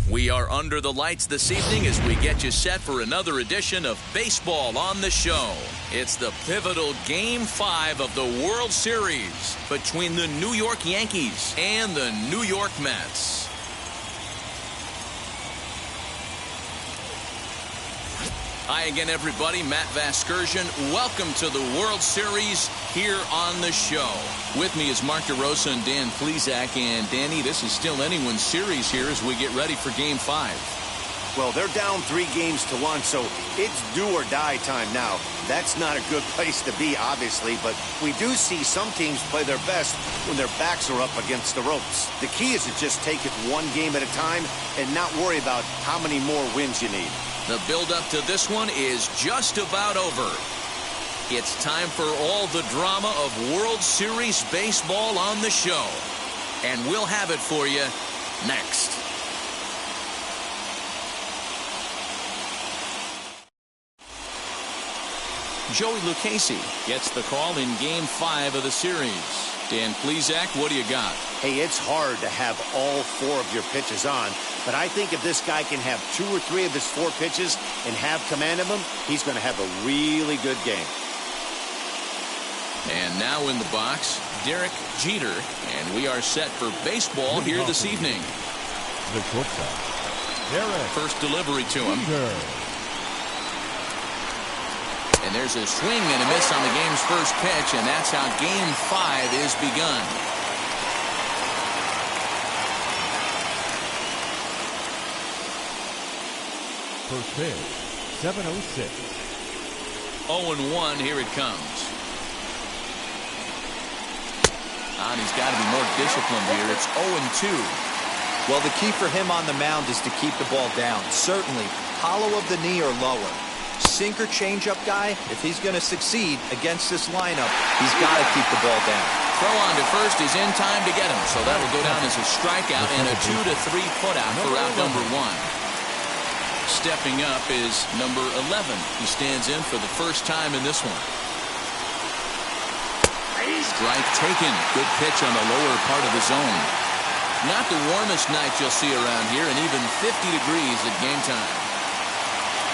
We are under the lights this evening as we get you set for another edition of Baseball on the Show. It's the pivotal Game 5 of the World Series between the New York Yankees and the New York Mets. Hi again, everybody. Matt Vasgersian. Welcome to the World Series here on the show. With me is Mark DeRosa and Dan Plesac. And Danny, this is still anyone's series here as we get ready for Game 5. Well, they're down 3-1, so it's do or die time now. That's not a good place to be, obviously, but we do see some teams play their best when their backs are up against the ropes. The key is to just take it one game at a time and not worry about how many more wins you need. The build-up to this one is just about over. It's time for all the drama of World Series baseball on the show. And we'll have it for you next. Joey Lucchesi gets the call in Game 5 of the series. Dan Plesac, what do you got? Hey, it's hard to have all 4 of your pitches on, but I think if this guy can have 2 or 3 of his 4 pitches and have command of them, he's going to have a really good game. And now in the box, Derek Jeter, and we are set for baseball here this evening. The shortstop, Derek. First delivery to him. And there's a swing and a miss on the game's first pitch, and that's how Game 5 is begun. First pitch, 7:06. 0-1, here it comes. And he's got to be more disciplined here. It's 0-2. Well, the key for him on the mound is to keep the ball down. Certainly, hollow of the knee or lower. Sinker changeup guy, if he's going to succeed against this lineup, he's got to keep the ball down. Throw on to first is in time to get him, so that will go down as a strikeout and a 2-3 putout for out number 1. Stepping up is number 11. He stands in for the first time in this one. Strike taken. Good pitch on the lower part of the zone. Not the warmest night you'll see around here, and even 50 degrees at game time.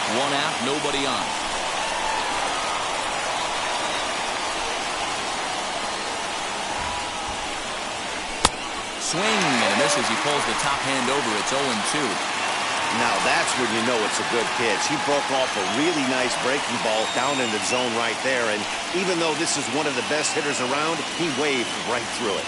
1 out, nobody on. Swing and a miss as he pulls the top hand over. It's 0-2. Now that's when you know it's a good pitch. He broke off a really nice breaking ball down in the zone right there, and even though this is one of the best hitters around, he waved right through it.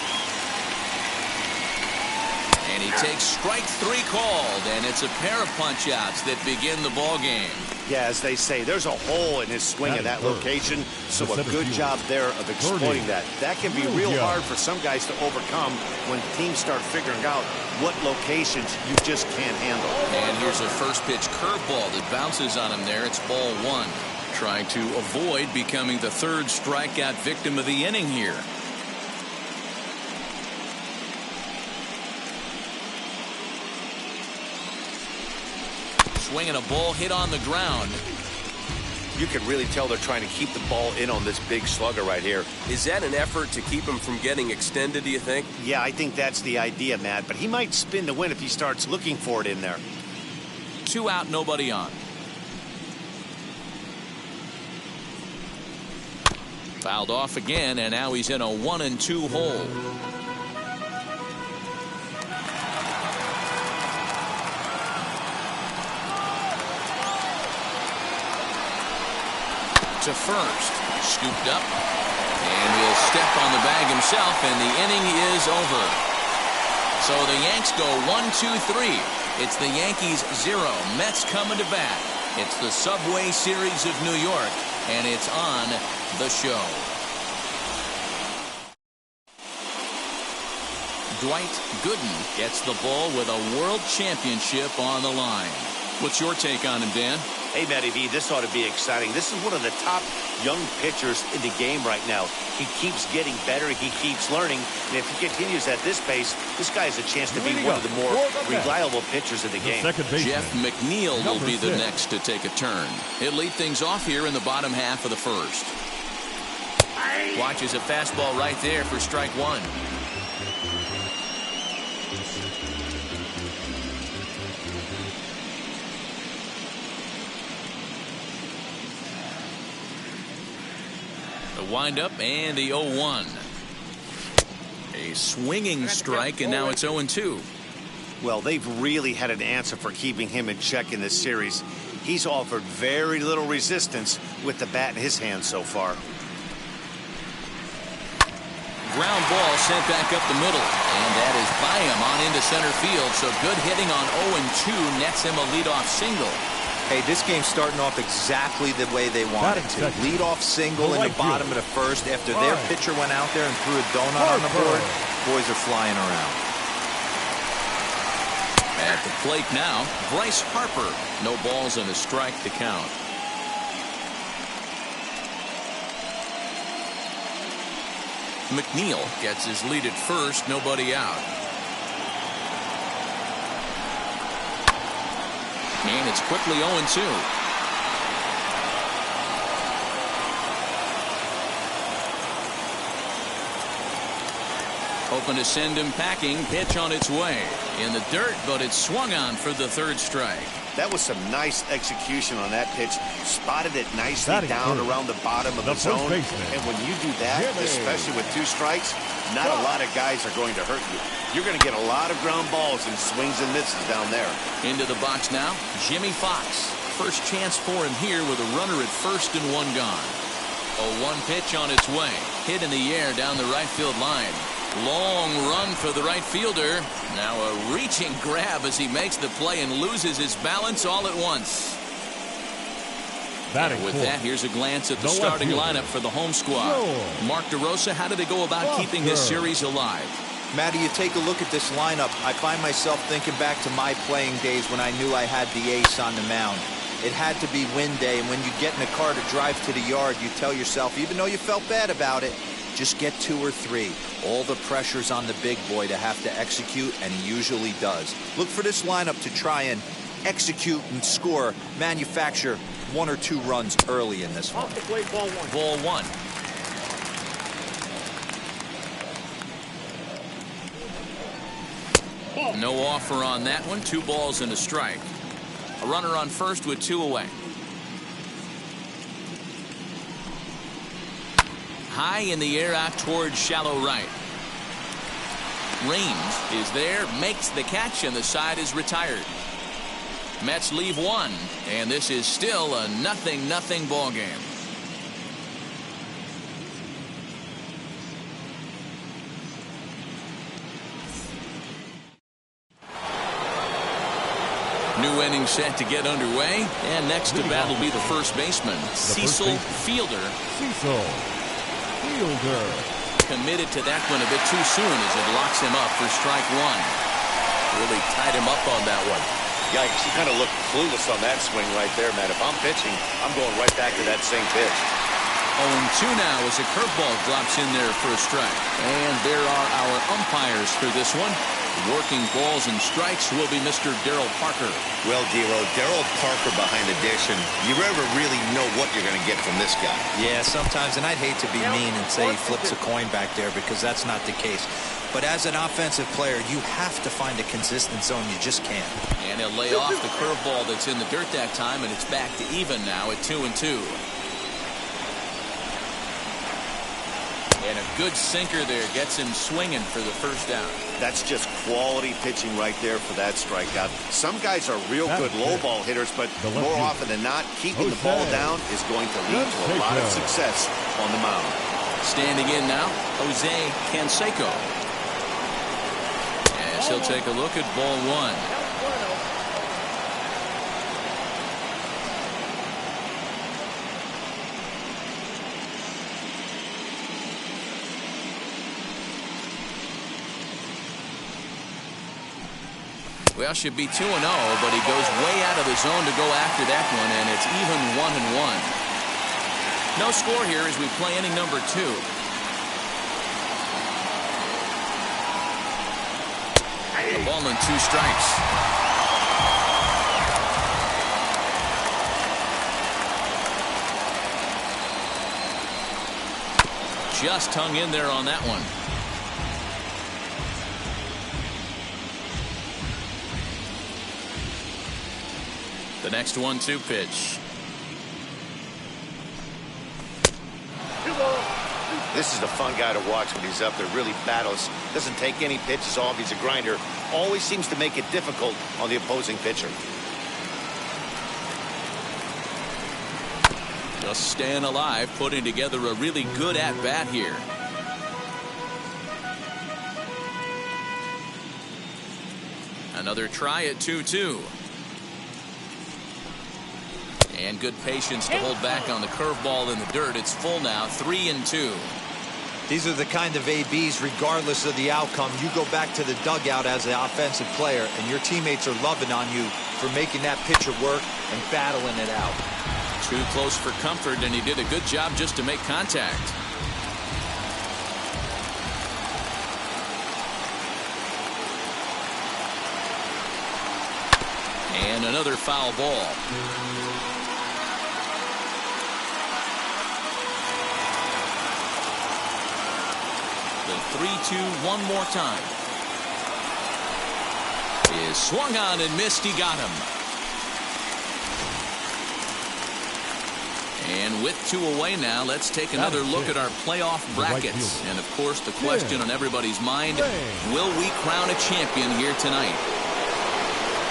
And he takes strike 3 called, and it's a pair of punch-outs that begin the ball game. Yeah, as they say, there's a hole in his swing at that location, so a good job there of exploiting that. That can be real hard for some guys to overcome when teams start figuring out what locations you just can't handle. And here's a first pitch curveball that bounces on him there. It's ball 1. Trying to avoid becoming the 3rd strikeout victim of the inning here. Swinging a ball hit on the ground. You can really tell they're trying to keep the ball in on this big slugger right here. Is that an effort to keep him from getting extended, do you think? Yeah, I think that's the idea, Matt, but he might spin to win if he starts looking for it in there. 2 out, nobody on. Fouled off again, and now he's in a 1-2 hole. To first, scooped up, and he'll step on the bag himself, and the inning is over. So the Yanks go 1-2-3. It's the Yankees 0, Mets coming to bat. It's the Subway Series of New York, and it's on the show. Dwight Goodman gets the ball with a world championship on the line. What's your take on him, Dan? Hey, Matty V, this ought to be exciting. This is one of the top young pitchers in the game right now. He keeps getting better. He keeps learning. And if he continues at this pace, this guy has a chance to be one of the more reliable pitchers in the game. Jeff McNeil will be the next to take a turn. He'll lead things off here in the bottom half of the first. Watches a fastball right there for strike one. The windup and the 0-1. A swinging strike, and now it's 0-2. Well, they've really had an answer for keeping him in check in this series. He's offered very little resistance with the bat in his hand so far. Ground ball sent back up the middle, and that is by him on into center field. So good hitting on 0-2 nets him a leadoff single. Hey, this game's starting off exactly the way they wanted to. Leadoff single in the bottom of the first after their pitcher went out there and threw a donut on the board. Boys are flying around. At the plate now, Bryce Harper. No balls and a strike to count. Mcneal gets his lead at first, nobody out. And it's quickly 0-2. Hoping to send him packing. Pitch on its way. In the dirt, but it's swung on for the third strike. That was some nice execution on that pitch. Spotted it nicely down around the bottom of the zone. And when you do that, especially with two strikes, not a lot of guys are going to hurt you. You're going to get a lot of ground balls and swings and misses down there. Into the box now, Jimmy Fox. First chance for him here with a runner at first and one gone. A 1 pitch on its way. Hit in the air down the right field line. Long run for the right fielder. Now a reaching grab as he makes the play and loses his balance all at once. With that, here's a glance at the starting lineup for the home squad. Mark DeRosa, how do they go about keeping this series alive? Matty, you take a look at this lineup. I find myself thinking back to my playing days when I knew I had the ace on the mound. It had to be win day, and when you get in a car to drive to the yard, you tell yourself, even though you felt bad about it, just get 2 or 3. All the pressure's on the big boy to have to execute, and he usually does. Look for this lineup to try and execute and score, manufacture 1 or 2 runs early in this one. Ball one. No offer on that one. 2 balls and a strike. A runner on first with 2 away. High in the air out towards shallow right. Raynes is there, makes the catch, and the side is retired. Mets leave 1, and this is still a 0-0 ball game. New inning set to get underway, and next to bat will be the first baseman, Cecil Fielder. Committed to that one a bit too soon as it locks him up for strike 1. Really tied him up on that one. Yikes, he kind of looked clueless on that swing right there, man. If I'm pitching, I'm going right back to that same pitch. 0-2 now as a curveball drops in there for a strike. And there are our umpires for this one. Working balls and strikes will be Mr. Darryl Parker. Well, D'Lo, Darryl Parker behind the dish, and you never really know what you're going to get from this guy. Yeah, sometimes, and I'd hate to be mean and say he flips a coin back there because that's not the case. But as an offensive player, you have to find a consistent zone. You just can't. And he'll lay off the curveball that's in the dirt that time, and it's back to even now at 2-2. And a good sinker there gets him swinging for the first down. That's just quality pitching right there for that strikeout. Some guys are real good low ball hitters, but more often than not, keeping the ball down is going to lead to a lot of success on the mound. Standing in now, Jose Canseco. As he'll take a look at ball 1. Well, should be 2-0, but he goes way out of the zone to go after that one, and it's even 1-1. No score here as we play inning number 2. The ball and 2 strikes. Just hung in there on that one. The next 1-2 pitch. This is a fun guy to watch when he's up there. Really battles. Doesn't take any pitches off. He's a grinder. Always seems to make it difficult on the opposing pitcher. Just staying alive, putting together a really good at-bat here. Another try at 2-2. And good patience to hold back on the curveball in the dirt. It's full now, 3-2. These are the kind of ABs, regardless of the outcome. You go back to the dugout as an offensive player, and your teammates are loving on you for making that pitcher work and battling it out. Too close for comfort, and he did a good job just to make contact. And another foul ball. The 3-2 one more time. Is swung on and missed. He got him. And with 2 away now, let's take another look at our playoff brackets. And of course, the question on everybody's mind, will we crown a champion here tonight?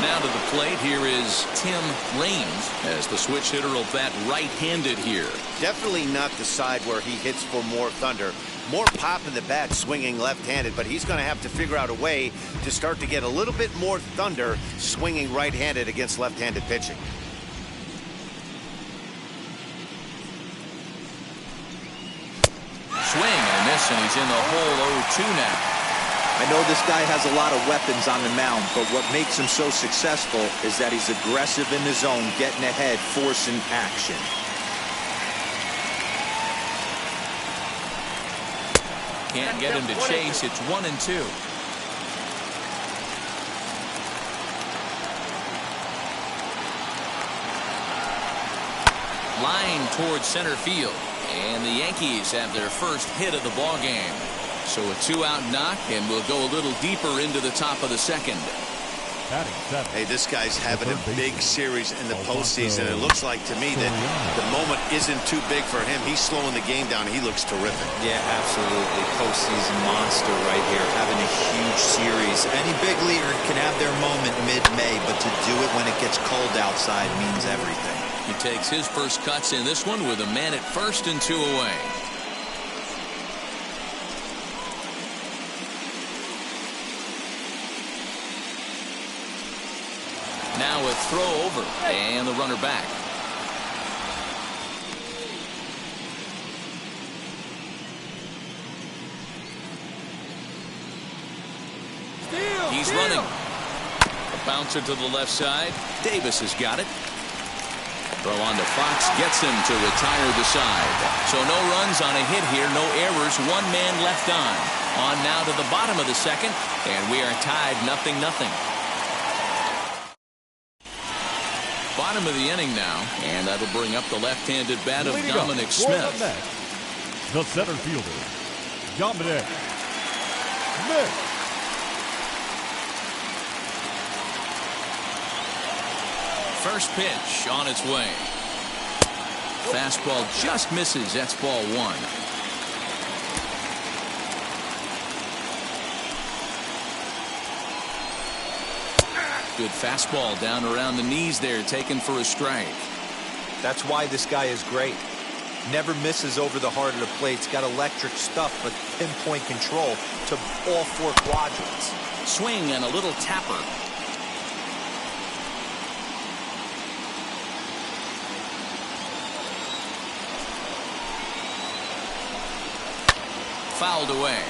Now to the plate, here is Tim Raynes, as the switch hitter will bat right-handed here. Definitely not the side where he hits for more thunder. More pop in the bat swinging left-handed, but he's going to have to figure out a way to start to get a little bit more thunder swinging right-handed against left-handed pitching. Swing and a miss, and he's in the hole 0-2 now. I know this guy has a lot of weapons on the mound, but what makes him so successful is that he's aggressive in the zone, getting ahead, forcing action. Can't get him to chase. It's 1-2. Line towards center field. And the Yankees have their first hit of the ball game. So a 2-out knock, and we'll go a little deeper into the top of the second. Hey, this guy's having a big series in the postseason. It looks like to me that the moment isn't too big for him. He's slowing the game down. He looks terrific. Yeah, absolutely. Postseason monster right here, having a huge series. Any big leaguer can have their moment mid-May, but to do it when it gets cold outside means everything. He takes his first cuts in this one with a man at first and 2 away. Now a throw over and the runner back. He's running. A bouncer to the left side. Davis has got it. Throw on to Fox gets him to retire the side. So no runs on a hit here, no errors, 1 man left on. On now to the bottom of the second, and we are tied 0-0. Bottom of the inning now, and that'll bring up the left-handed bat of Dominick Smith. The center fielder, Dominick Smith. First pitch on its way. Fastball just misses. That's ball 1. Good fastball down around the knees there, taken for a strike. That's why this guy is great. Never misses over the heart of the plate. He's got electric stuff, but pinpoint control to all 4 quadrants. Swing and a little tapper. Fouled away.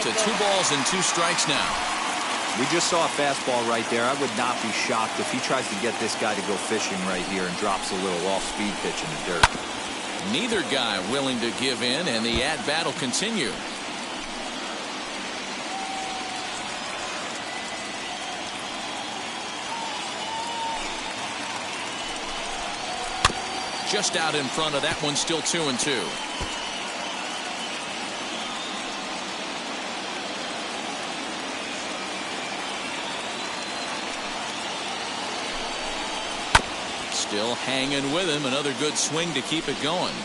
to 2 balls and 2 strikes now. We just saw a fastball right there. I would not be shocked if he tries to get this guy to go fishing right here and drops a little off-speed pitch in the dirt. Neither guy willing to give in, and the at-bat will continue. Just out in front of that one, still 2-2. Still hanging with him. Another good swing to keep it going.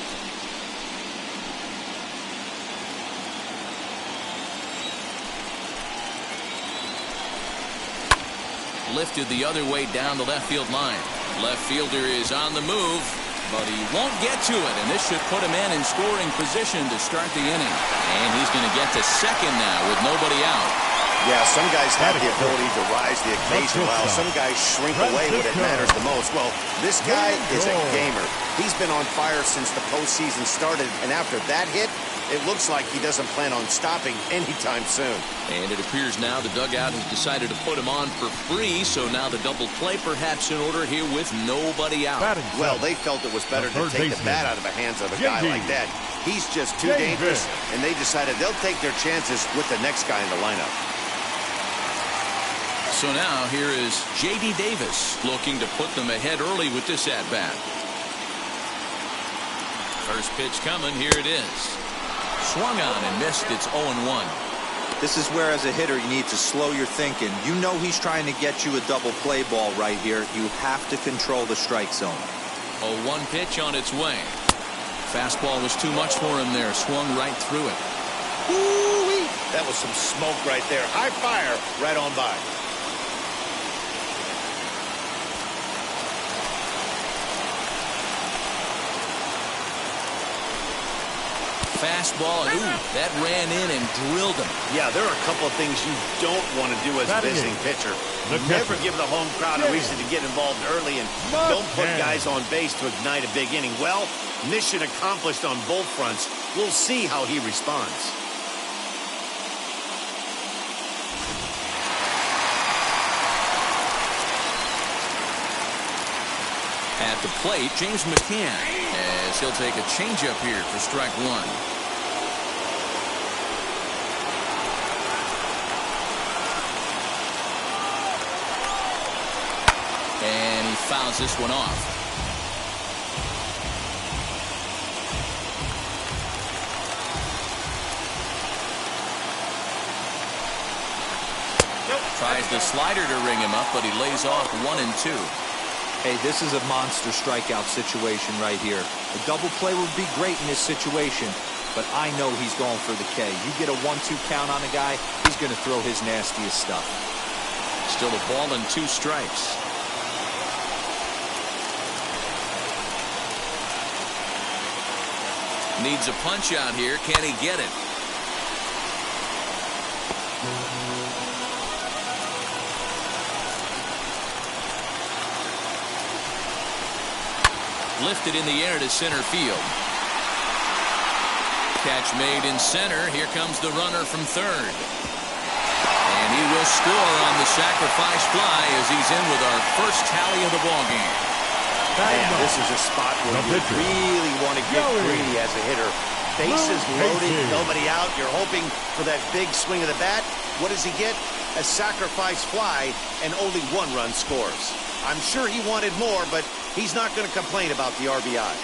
Lifted the other way down the left field line. Left fielder is on the move, but he won't get to it, and this should put him in scoring position to start the inning. And he's going to get to second now with nobody out. Yeah, some guys have the ability to rise the occasion while some guys shrink away when it matters the most. Well, this guy is a gamer. He's been on fire since the postseason started, and after that hit, it looks like he doesn't plan on stopping anytime soon. And it appears now the dugout has decided to put him on for free, so now the double play perhaps in order here with nobody out. Well, they felt it was better to take the bat out of the hands of a guy like that. He's just too dangerous, and they decided they'll take their chances with the next guy in the lineup. So now here is J.D. Davis looking to put them ahead early with this at-bat. First pitch coming. Here it is. Swung on and missed. It's 0-1. This is where, as a hitter, you need to slow your thinking. You know he's trying to get you a double play ball right here. You have to control the strike zone. 0-1 pitch on its way. Fastball was too much for him there. Swung right through it. Woo-wee. That was some smoke right there. High fire right on by. Fastball, and ooh, that ran in and drilled him. Yeah, there are a couple of things you don't want to do as a visiting pitcher. Never give the home crowd a reason to get involved early, and don't put guys on base to ignite a big inning. Well, mission accomplished on both fronts. We'll see how he responds. At the plate, James Mcneal, as he'll take a changeup here for strike 1. And he fouls this one off. Tries the slider to ring him up, but he lays off 1-2. Hey, this is a monster strikeout situation right here. A double play would be great in this situation, but I know he's going for the K. You get a 1-2 count on a guy, he's going to throw his nastiest stuff. Still a ball and 2 strikes. Needs a punch out here. Can he get it? Lifted in the air to center field. Catch made in center. Here comes the runner from third. And he will score on the sacrifice fly as he's in with our first tally of the ballgame. Man, this is a spot where you really want to get greedy as a hitter. Bases loaded, nobody out. You're hoping for that big swing of the bat. What does he get? A sacrifice fly, and only 1 run scores. I'm sure he wanted more, but he's not going to complain about the RBI.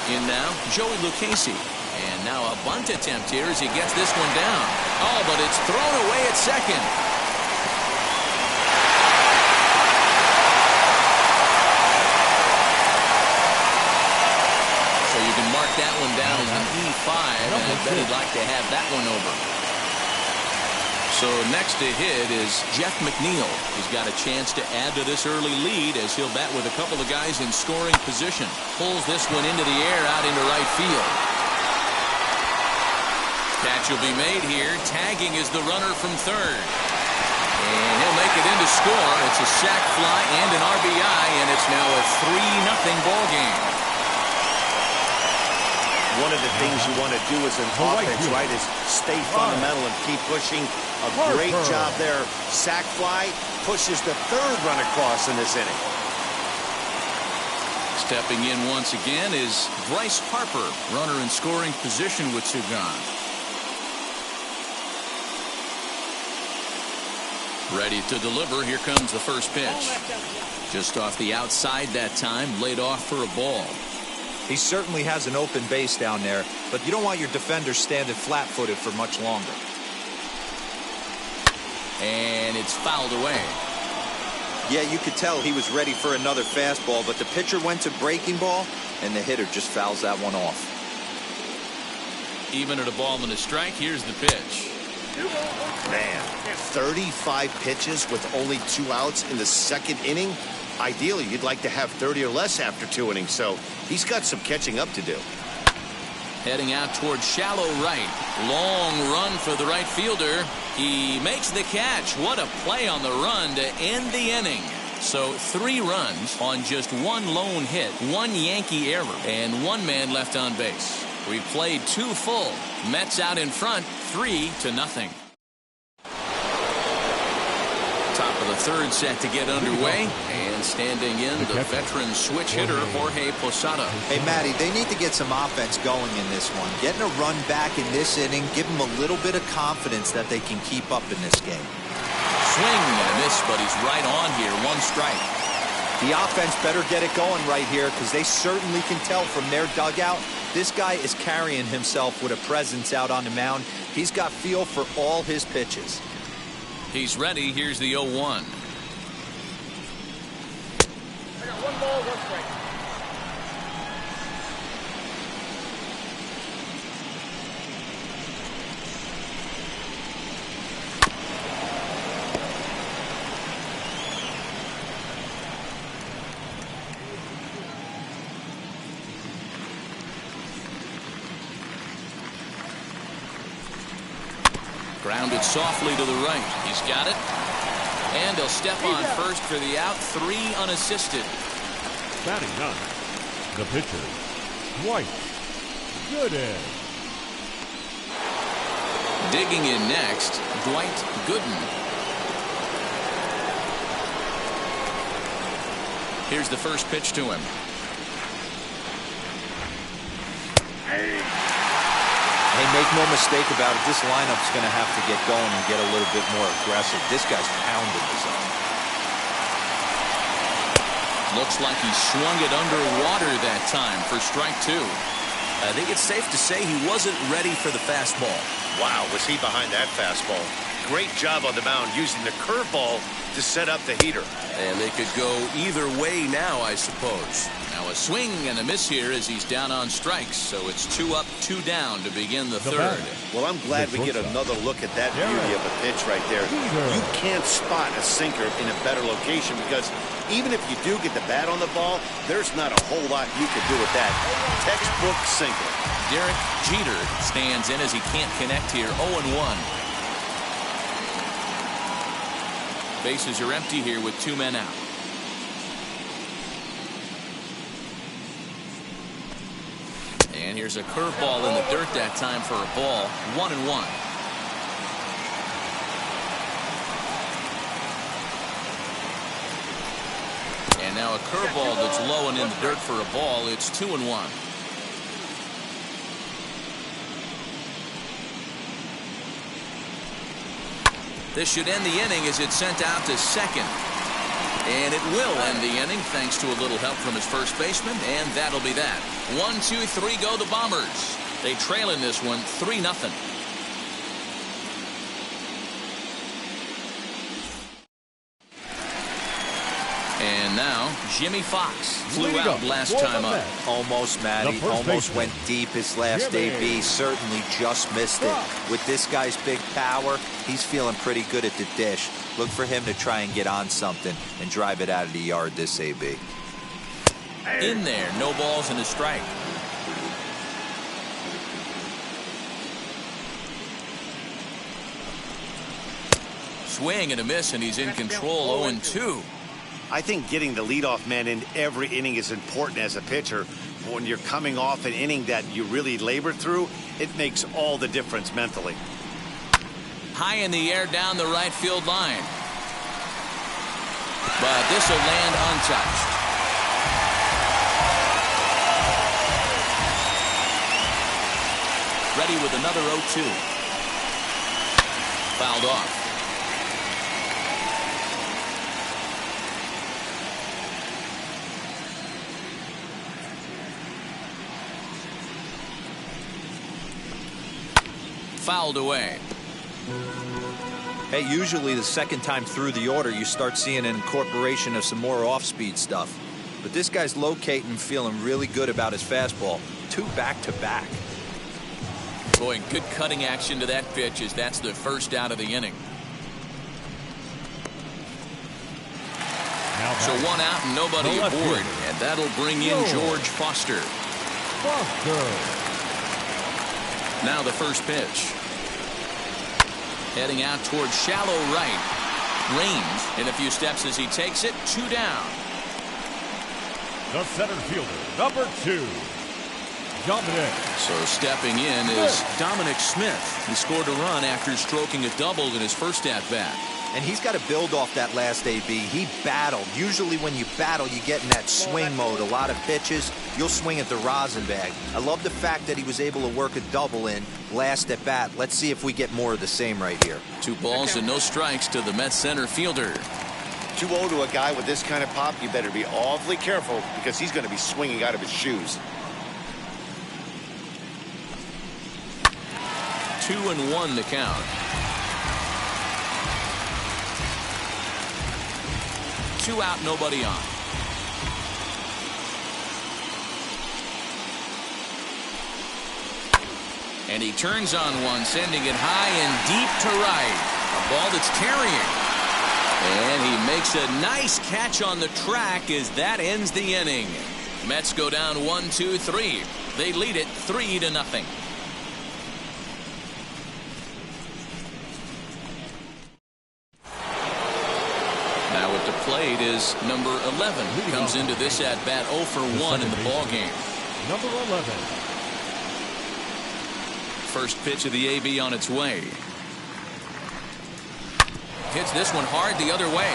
In now, Joey Lucchesi. And now a bunt attempt here as he gets this one down. Oh, but it's thrown away at second. So you can mark that one down as an E5, and I bet he'd like to have that one over. So next to hit is Jeff McNeil. He's got a chance to add to this early lead as he'll bat with a couple of guys in scoring position. Pulls this one into the air out into right field. Catch will be made here. Tagging is the runner from third. And he'll make it in to score. It's a sac fly and an RBI, and it's now a 3-0 ball game. One of the things you want to do as an offense, right, is stay fundamental and keep pushing. A great job there. Sac fly pushes the third run across in this inning. Stepping in once again is Bryce Harper, runner in scoring position with two gone. Ready to deliver. Here comes the first pitch. Just off the outside that time, laid off for a ball. He certainly has an open base down there, but you don't want your defender standing flat-footed for much longer. And it's fouled away. Yeah, you could tell he was ready for another fastball, but the pitcher went to breaking ball, and the hitter just fouls that one off. Even at a ball and a strike, here's the pitch. Man, 35 pitches with only 2 outs in the second inning. Ideally, you'd like to have 30 or less after 2 innings, so he's got some catching up to do. Heading out towards shallow right. Long run for the right fielder. He makes the catch. What a play on the run to end the inning. So 3 runs on just 1 lone hit, 1 Yankee error, and 1 man left on base. We played 2 full. Mets out in front, 3-0. Top of the third set to get underway, and standing in the veteran switch hitter Jorge Posada. Hey, Matty, they need to get some offense going in this one. Getting a run back in this inning, give them a little bit of confidence that they can keep up in this game. Swing and a miss, but he's right on here. 1 strike. The offense better get it going right here, because they certainly can tell from their dugout this guy is carrying himself with a presence out on the mound. He's got feel for all his pitches. He's ready. Here's the 0-1. I got 1 ball, 1 strike. Grounded softly to the right. He's got it. And he'll step on first for the out. 3 unassisted. Batting 9th, the pitcher, Dwight Goodman. Digging in next, Dwight Goodman. Here's the first pitch to him. Hey, make no mistake about it, this lineup's going to have to get going and get a little bit more aggressive. This guy's pounding the zone. Looks like he swung it underwater that time for strike 2. I think it's safe to say he wasn't ready for the fastball. Wow, was he behind that fastball. Great job on the mound using the curveball to set up the heater. And they could go either way now, I suppose. Now a swing and a miss here as he's down on strikes. So it's 2 up, 2 down to begin the third. Well, I'm glad we get another look at that beauty of a pitch right there. You can't spot a sinker in a better location because even if you do get the bat on the ball, there's not a whole lot you can do with that. Textbook sinker. Derek Jeter stands in as he can't connect here. 0-1. Bases are empty here with 2 men out. And here's a curveball in the dirt that time for a ball. 1-1. And now a curveball that's low and in the dirt for a ball. It's 2-1. This should end the inning as it's sent out to second. And it will end the inning thanks to a little help from his first baseman, and that'll be that. 1, 2, 3 go the Bombers. They trail in this one 3-0. And now Jimmy Fox flew out last time up. Almost, Matty. Almost went deep his last AB. Certainly just missed it. With this guy's big power, he's feeling pretty good at the dish. Look for him to try and get on something and drive it out of the yard this AB. In there, no balls and a strike. Swing and a miss, and he's in control. 0-2. I think getting the leadoff man in every inning is important as a pitcher. when you're coming off an inning that you really labored through, it makes all the difference mentally. High in the air down the right field line. But this will land untouched. Ready with another 0-2. Fouled off. Fouled away. Hey, usually the second time through the order you start seeing an incorporation of some more off-speed stuff. But this guy's locating, feeling really good about his fastball. 2 back-to-back. Boy, good cutting action to that pitch as that's the first out of the inning. So 1 out and nobody aboard. And that'll bring in George Foster. Now the first pitch. Heading out towards shallow right. Raynes in a few steps as he takes it. 2 down. The center fielder, number 2. Dominick. So stepping in is Dominick Smith. He scored a run after stroking a double in his first at-bat. And he's got to build off that last AB. He battled. Usually when you battle, you get in that swing mode. A lot of pitches, you'll swing at the rosin bag. I love the fact that he was able to work a double in last at bat. Let's see if we get more of the same right here. 2 balls and no strikes to the Mets center fielder. 2-0 to a guy with this kind of pop, you better be awfully careful because he's going to be swinging out of his shoes. 2-1 the count. 2 out, nobody on. And he turns on one, sending it high and deep to right. A ball that's carrying. And he makes a nice catch on the track as that ends the inning. Mets go down 1-2-3. They lead it 3-0. Plate is number 11, who comes into this at bat 0 for 1 in the ball game. Number 11. First pitch of the AB on its way. Hits this one hard the other way.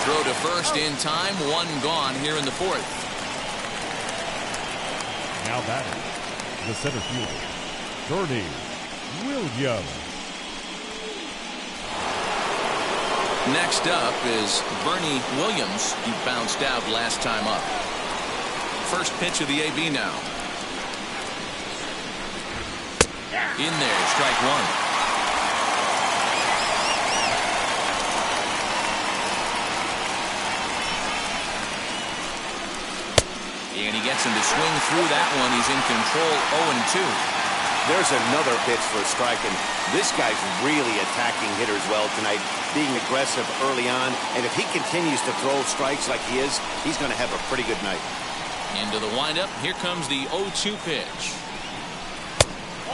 Throw to first in time. 1 gone here in the 4th. Now batting, the center fielder, Bernie Williams. Next up is Bernie Williams. He bounced out last time up. First pitch of the AB now. In there, strike 1. And he gets him to swing through that one. He's in control. 0-2. There's another pitch for a strike, and this guy's really attacking hitters well tonight, being aggressive early on, and if he continues to throw strikes like he is, he's going to have a pretty good night. Into the windup, here comes the 0-2 pitch.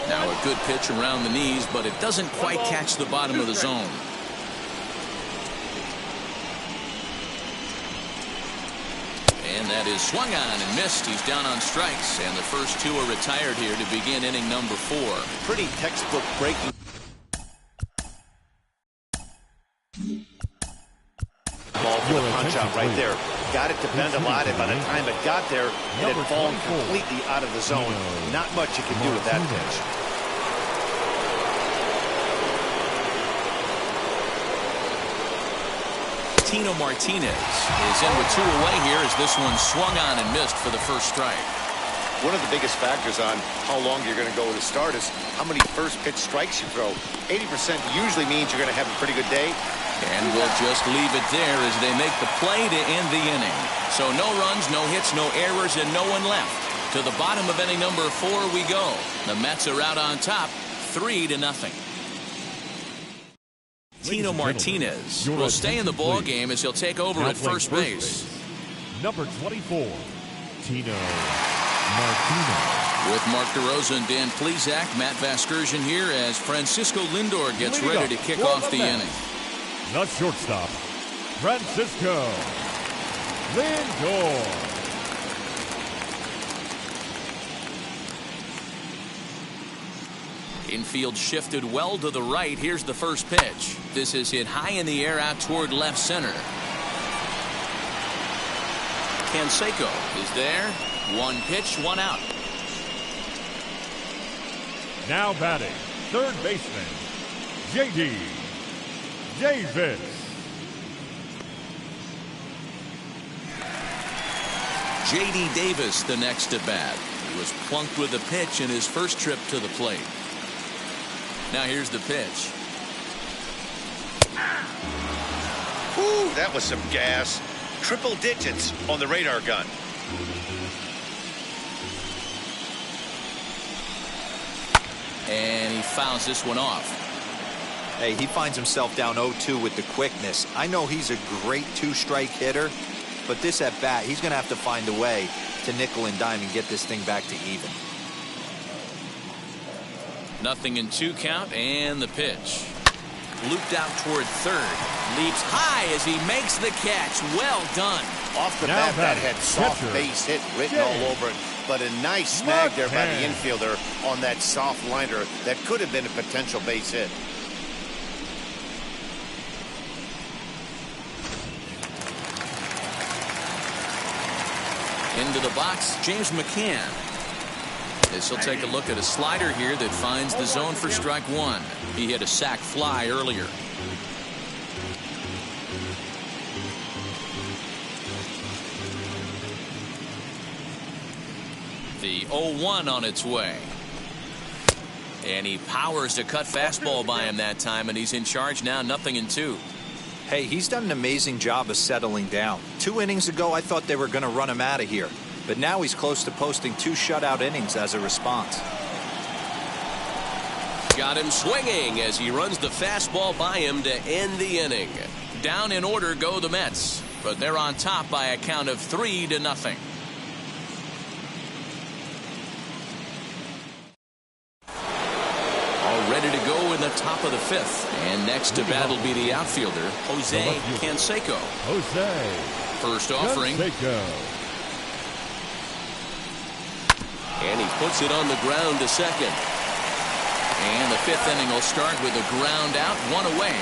Now a good pitch around the knees, but it doesn't quite catch the bottom of the zone. And that is swung on and missed. He's down on strikes, and the first 2 are retired here to begin inning number 4. Pretty textbook breaking. Ball for the punch out right there. Got it to bend a lot, and by the time it got there, it had fallen completely out of the zone. Not much you can do with that pitch. Tino Martinez is in with 2 away here as this one swung on and missed for the first strike. One of the biggest factors on how long you're going to go to start is how many first pitch strikes you throw. 80% usually means you're going to have a pretty good day. And we'll just leave it there as they make the play to end the inning. So no runs, no hits, no errors, and no one left. To the bottom of inning number 4 we go. The Mets are out on top, 3-0. Tino Martinez will stay in the ball game as he'll take over at first base. Number 24, Tino Martinez. With Mark DeRosa and Dan Plesac, Matt Vasgersian here as Francisco Lindor gets ready to kick off the inning. The shortstop, Francisco Lindor. Infield shifted well to the right. Here's the first pitch. This is hit high in the air out toward left center. Canseco is there. One pitch, one out. Now batting, third baseman, J.D. Davis. J.D. Davis the next at bat. He was plunked with a pitch in his first trip to the plate. Now here's the pitch. Ooh, that was some gas. Triple digits on the radar gun. And he fouls this one off. Hey, he finds himself down 0-2 with the quickness. I know he's a great two-strike hitter, but this at bat, he's going to have to find a way to nickel and dime and get this thing back to even. 0-2 count, and the pitch. Looped out toward third. Leaps high as he makes the catch. Well done. Off the Now bat, that batting, had soft pitcher, base hit written all over it. But a nice snag there by the infielder on that soft liner that could have been a potential base hit. Into the box, James McCann. This will take a look at a slider here that finds the zone for strike one. He hit a sac fly earlier. The 0-1 on its way. And he powers a cut fastball by him that time, and he's in charge now, 0-2. Hey, he's done an amazing job of settling down. 2 innings ago, I thought they were going to run him out of here. But now he's close to posting 2 shutout innings as a response. Got him swinging as he runs the fastball by him to end the inning. Down in order go the Mets, but they're on top by a count of 3-0. All ready to go in the top of the 5th. And next to bat will be the outfielder, Jose Canseco. First offering. Canseco. And he puts it on the ground to second. And the 5th inning will start with a ground out, 1 away.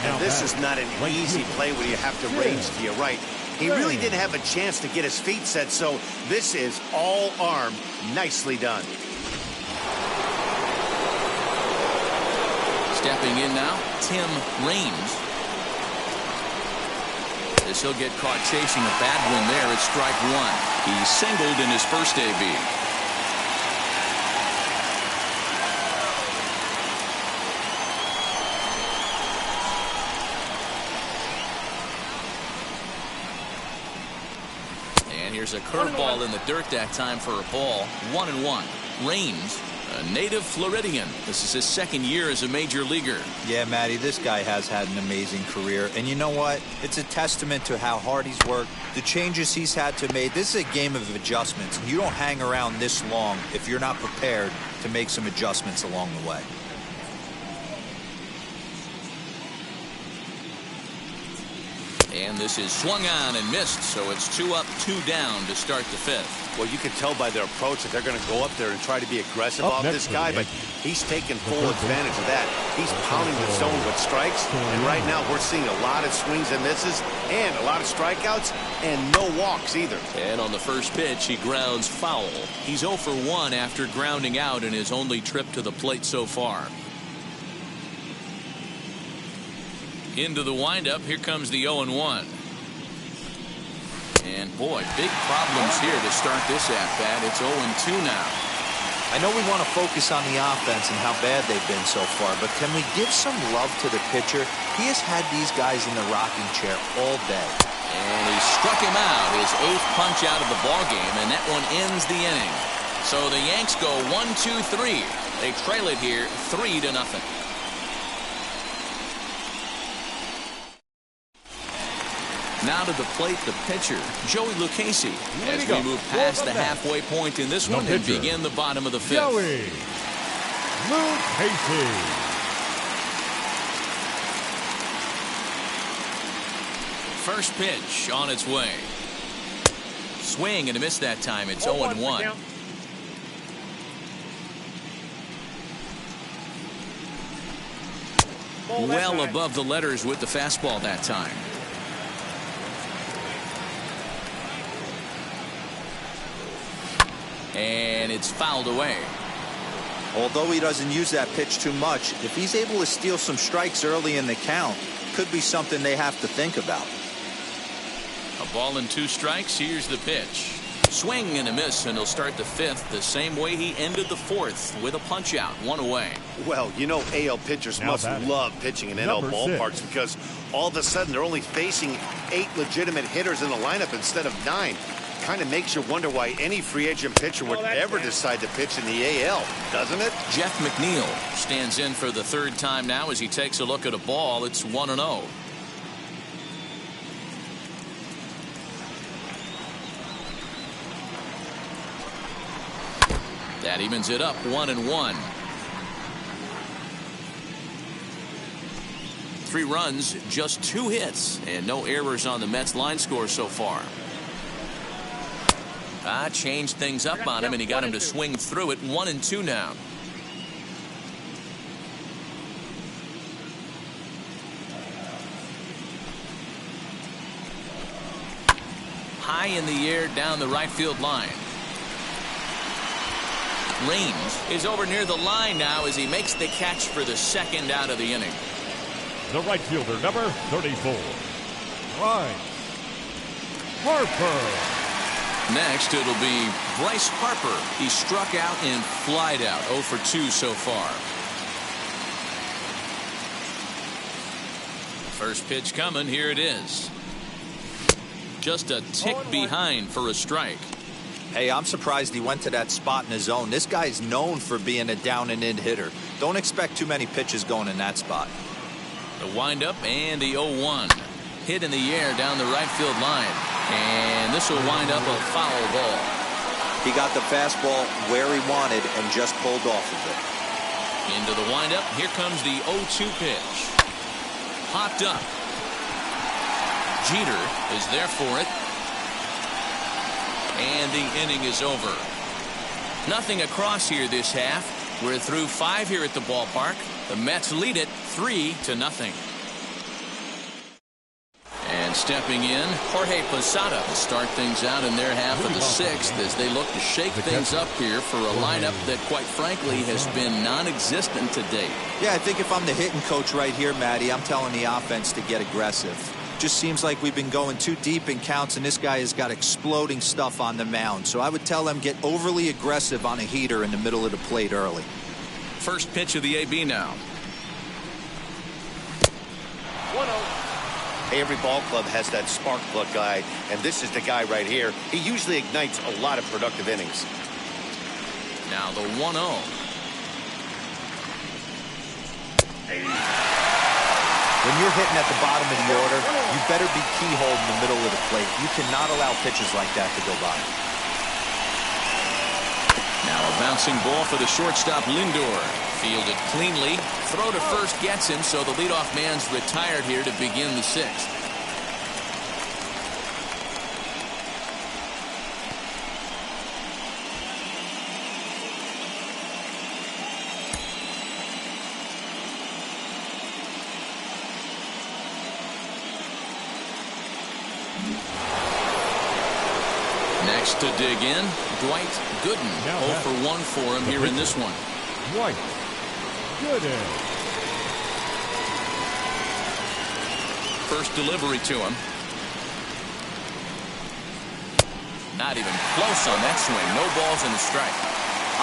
And this is not an easy play when you have to range to your right. He really didn't have a chance to get his feet set, so this is all arm. Nicely done. Stepping in now, Tim Raynes. This he'll get caught chasing a bad one there at strike one. He singled in his first AB. And here's a curveball in the dirt that time for a ball. 1-1. Raynes, a native Floridian. This is his 2nd year as a major leaguer. Yeah, Matty, this guy has had an amazing career. And you know what? It's a testament to how hard he's worked, the changes he's had to make. This is a game of adjustments. You don't hang around this long if you're not prepared to make some adjustments along the way. And this is swung on and missed, so it's 2 up, 2 down to start the 5th. Well, you can tell by their approach that they're going to go up there and try to be aggressive off this guy, but he's taking full advantage of that. He's pounding the zone with strikes, and right now we're seeing a lot of swings and misses and a lot of strikeouts and no walks either. And on the first pitch, he grounds foul. He's 0 for 1 after grounding out in his only trip to the plate so far. Into the windup, here comes the 0-1. And boy, big problems here to start this at-bat. It's 0-2 now. I know we want to focus on the offense and how bad they've been so far, but can we give some love to the pitcher? He has had these guys in the rocking chair all day. And he struck him out, his 8th punch out of the ballgame, and that one ends the inning. So the Yanks go 1-2-3. They trail it here 3-0. Now to the plate, the pitcher, Joey Lucchesi, as we move past the halfway point in this one and begin the bottom of the 5th. Joey Lucchesi. First pitch on its way. Swing and a miss that time. It's 0-1. Well above the letters with the fastball that time. And it's fouled away. Although he doesn't use that pitch too much, if he's able to steal some strikes early in the count, could be something they have to think about. A ball and 2 strikes. Here's the pitch. Swing and a miss, and he'll start the 5th the same way he ended the 4th with a punch out, 1 away. Well, you know, AL pitchers must love pitching in NL ballparks because all of a sudden they're only facing 8 legitimate hitters in the lineup instead of 9. Kind of makes you wonder why any free agent pitcher would ever decide to pitch in the AL, doesn't it? Jeff McNeal stands in for the 3rd time now as he takes a look at a ball. It's 1-0. That evens it up 1-1. 3 runs, just 2 hits, and no errors on the Mets line score so far. Changed things up on him, and he got him to swing through it. 1-2 now. High in the air down the right field line. Raynes is over near the line now as he makes the catch for the 2nd out of the inning. The right fielder, number 34, Bryce Harper. Next, it'll be Bryce Harper. He struck out and flied out. 0 for 2 so far. First pitch coming. Here it is. Just a tick behind for a strike. Hey, I'm surprised he went to that spot in his zone. This guy's known for being a down and in hitter. Don't expect too many pitches going in that spot. The windup and the 0-1. Hit in the air down the right field line. And this will wind up a foul ball. He got the fastball where he wanted and just pulled off of it. Into the windup. Here comes the 0-2 pitch. Popped up. Jeter is there for it. And the inning is over. Nothing across here this half. We're through 5 here at the ballpark. The Mets lead it 3-0. And stepping in, Jorge Posada to start things out in their half of the 6th as they look to shake things up here for a lineup that, quite frankly, has been non-existent to date. Yeah, I think if I'm the hitting coach right here, Matty, I'm telling the offense to get aggressive. Just seems like we've been going too deep in counts, and this guy has got exploding stuff on the mound. So I would tell them get overly aggressive on a heater in the middle of the plate early. First pitch of the AB now. 1-0. Hey, every ball club has that spark plug guy, and this is the guy right here. He usually ignites a lot of productive innings. Now the 1-0. When you're hitting at the bottom of the order, you better be keyholed in the middle of the plate. You cannot allow pitches like that to go by. Now a bouncing ball for the shortstop Lindor. Fielded cleanly. Throw to first gets him, so the leadoff man's retired here to begin the 6th. Next to dig in, Dwight Goodman. 0 for 1 for him here in this one. Dwight Goodman. First delivery to him. Not even close on that swing. No balls and a strike.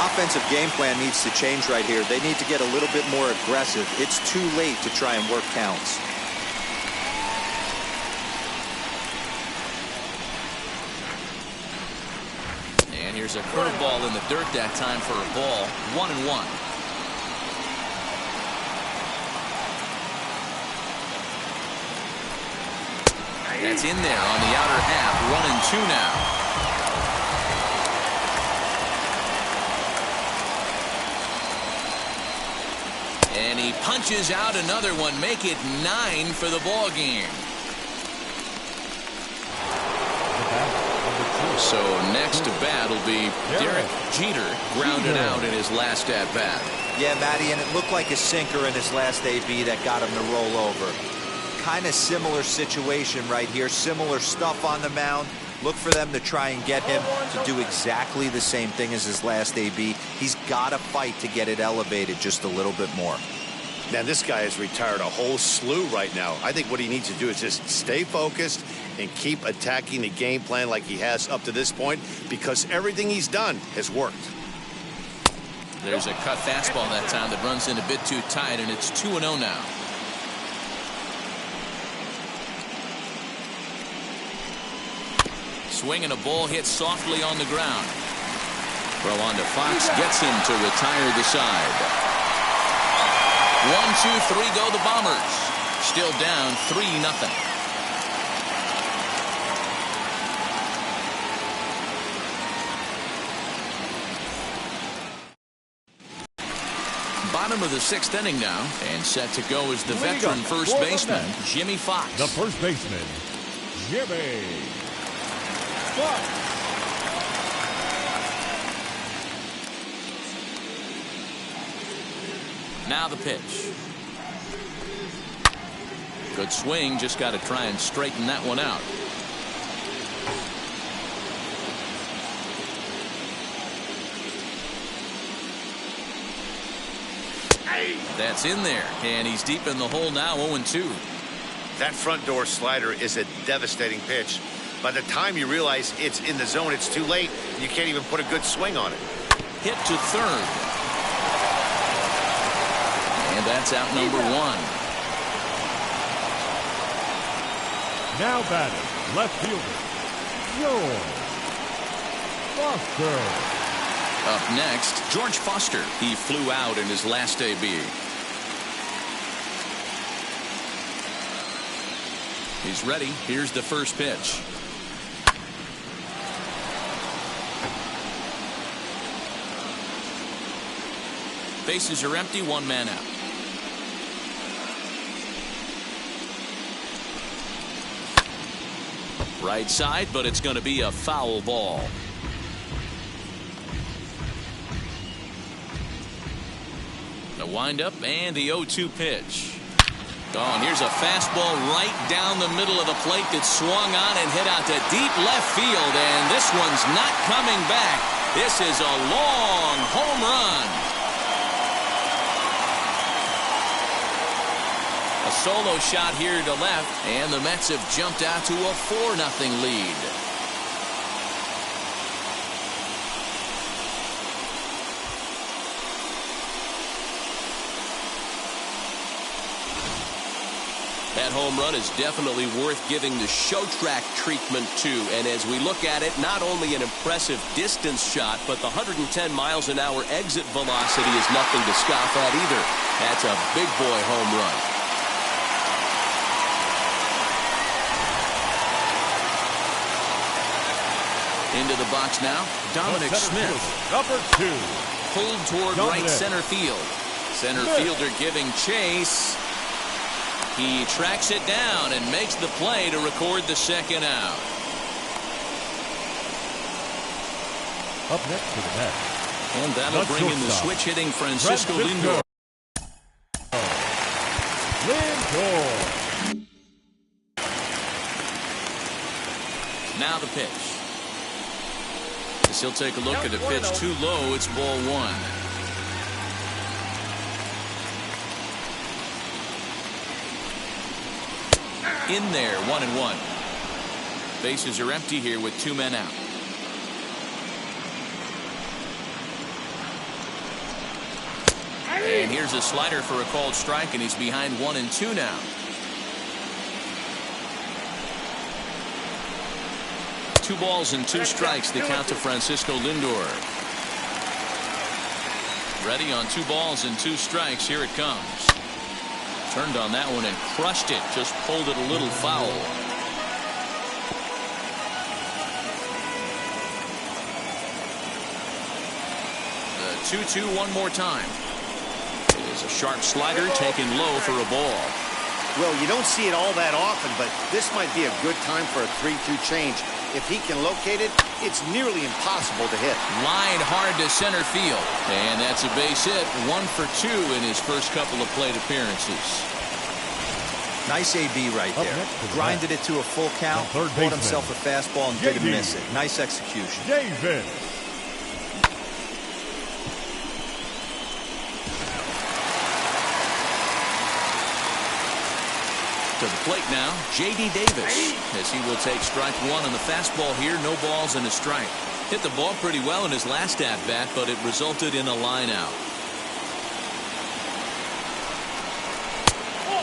Offensive game plan needs to change right here. They need to get a little bit more aggressive. It's too late to try and work counts. And here's a curveball in the dirt that time for a ball. 1-1. That's in there on the outer half. 1-2 now. And he punches out another one. Make it 9 for the ball game. The bat, number 2. So next to bat will be Derek Jeter, grounded out in his last at bat. Yeah, Matty, and it looked like a sinker in his last AB that got him to roll over. Kind of similar situation right here. Similar stuff on the mound. Look for them to try and get him to do exactly the same thing as his last AB. He's got to fight to get it elevated just a little bit more. Now, this guy has retired a whole slew right now. I think what he needs to do is just stay focused and keep attacking the game plan like he has up to this point, because everything he's done has worked. There's a cut fastball that time that runs in a bit too tight, and it's 2-0 now. Swing and a ball hit softly on the ground. Throw on to Fox, gets him to retire the side. 1-2-3 go the Bombers. Still down 3-0. Bottom of the 6th inning now, and set to go is the veteran first baseman, Jimmy Fox. The first baseman, Jimmy Fox. Now the pitch. Good swing, just got to try and straighten that one out. That's in there, and he's deep in the hole now, 0-2. That front door slider is a devastating pitch. By the time you realize it's in the zone, it's too late, and you can't even put a good swing on it. Hit to third. And that's out number 1. Now batting, left fielder, George Foster. Up next, George Foster. He flew out in his last AB. He's ready. Here's the first pitch. Bases are empty, 1 man out. Right side, but it's going to be a foul ball. The windup and the 0-2 pitch. Oh, and here's a fastball right down the middle of the plate that swung on and hit out to deep left field, and this one's not coming back. This is a long home run. A solo shot here to left, and the Mets have jumped out to a 4-0 lead. That home run is definitely worth giving the show track treatment to. And as we look at it, not only an impressive distance shot, but the 110 miles an hour exit velocity is nothing to scoff at either. That's a big boy home run. Into the box now, Dominick Smith. Number 2. Pulled toward right center field. Center fielder giving chase. He tracks it down and makes the play to record the second out. Up next to the bat. And that'll bring in the switch hitting Francisco Lindor. Now the pitch. As he'll take a look at the pitch too low. It's ball 1. In there, 1-1. Bases are empty here with 2 men out. And here's a slider for a called strike, and he's behind 1-2 now. 2 balls and 2 strikes, the count to Francisco Lindor. Ready on 2 balls and 2 strikes. Here it comes. Turned on that one and crushed it. Just pulled it a little foul. The 2-2 one more time. It is a sharp slider taken low for a ball. Well, you don't see it all that often, but this might be a good time for a 3-2 change. If he can locate it, it's nearly impossible to hit. Line hard to center field. And that's a base hit. 1 for 2 in his first couple of plate appearances. Nice AB right there. Grinded it to a full count, bought himself a fastball and didn't miss it. Nice execution. David. To the plate now, J.D. Davis, as he will take strike 1 on the fastball here. No balls and a strike. Hit the ball pretty well in his last at-bat, but it resulted in a line out.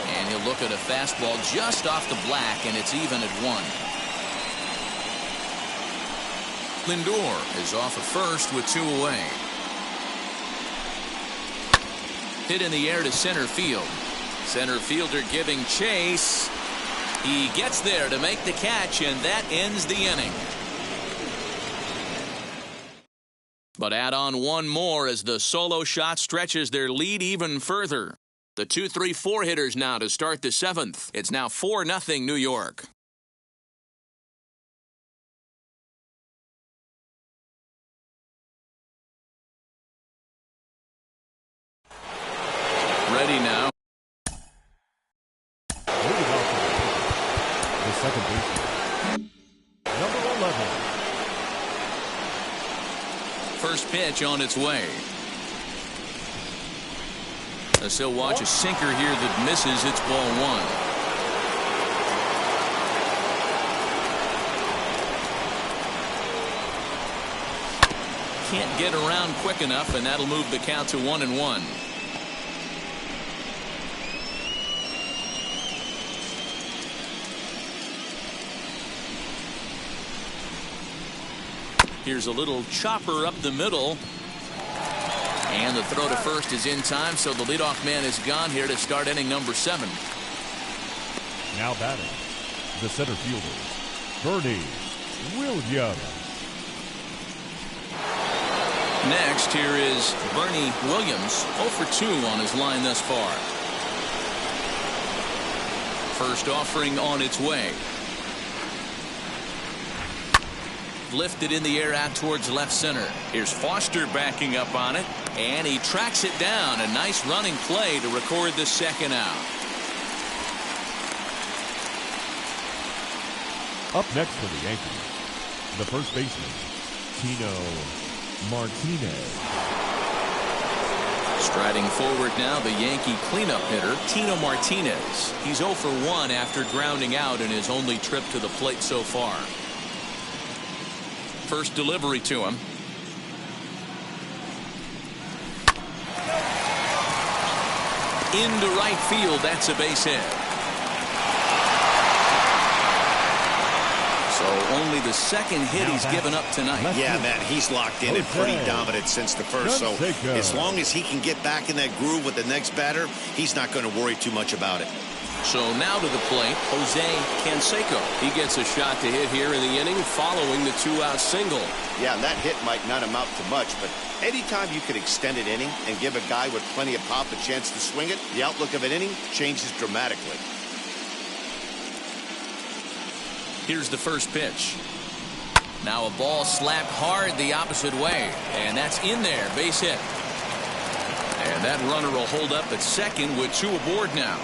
And he'll look at a fastball just off the black, and it's even at 1. Lindor is off at first with 2 away. Hit in the air to center field. Center fielder giving chase. He gets there to make the catch, and that ends the inning. But add on 1 more as the solo shot stretches their lead even further. The 2-3-4 hitters now to start the 7th. It's now 4-0 New York. Ready now. The second baseman, number 11. First pitch on its way. As he'll watch a sinker here that misses. It's ball 1. Can't get around quick enough, and that'll move the count to 1-1. Here's a little chopper up the middle. And the throw to first is in time, so the leadoff man is gone here to start inning number 7. Now batting, the center fielder, Bernie Williams. Next, here is Bernie Williams, 0 for 2 on his line thus far. First offering on its way. Lifted in the air out towards left center. Here's Foster backing up on it, and he tracks it down. A nice running play to record the second out. Up next for the Yankees, the first baseman, Tino Martinez. Striding forward now, the Yankee cleanup hitter, Tino Martinez. He's 0 for 1 after grounding out in his only trip to the plate so far. First delivery to him. Into right field. That's a base hit. So only the second hit he's given up tonight. Yeah, man, he's locked in and pretty dominant since the first. So as long as he can get back in that groove with the next batter, he's not going to worry too much about it. So now to the plate, Jose Canseco. He gets a shot to hit here in the inning following the 2-out single. Yeah, and that hit might not amount to much, but anytime you can extend an inning and give a guy with plenty of pop a chance to swing it, the outlook of an inning changes dramatically. Here's the first pitch. Now a ball slapped hard the opposite way, and that's in there, base hit. And that runner will hold up at second with 2 aboard now.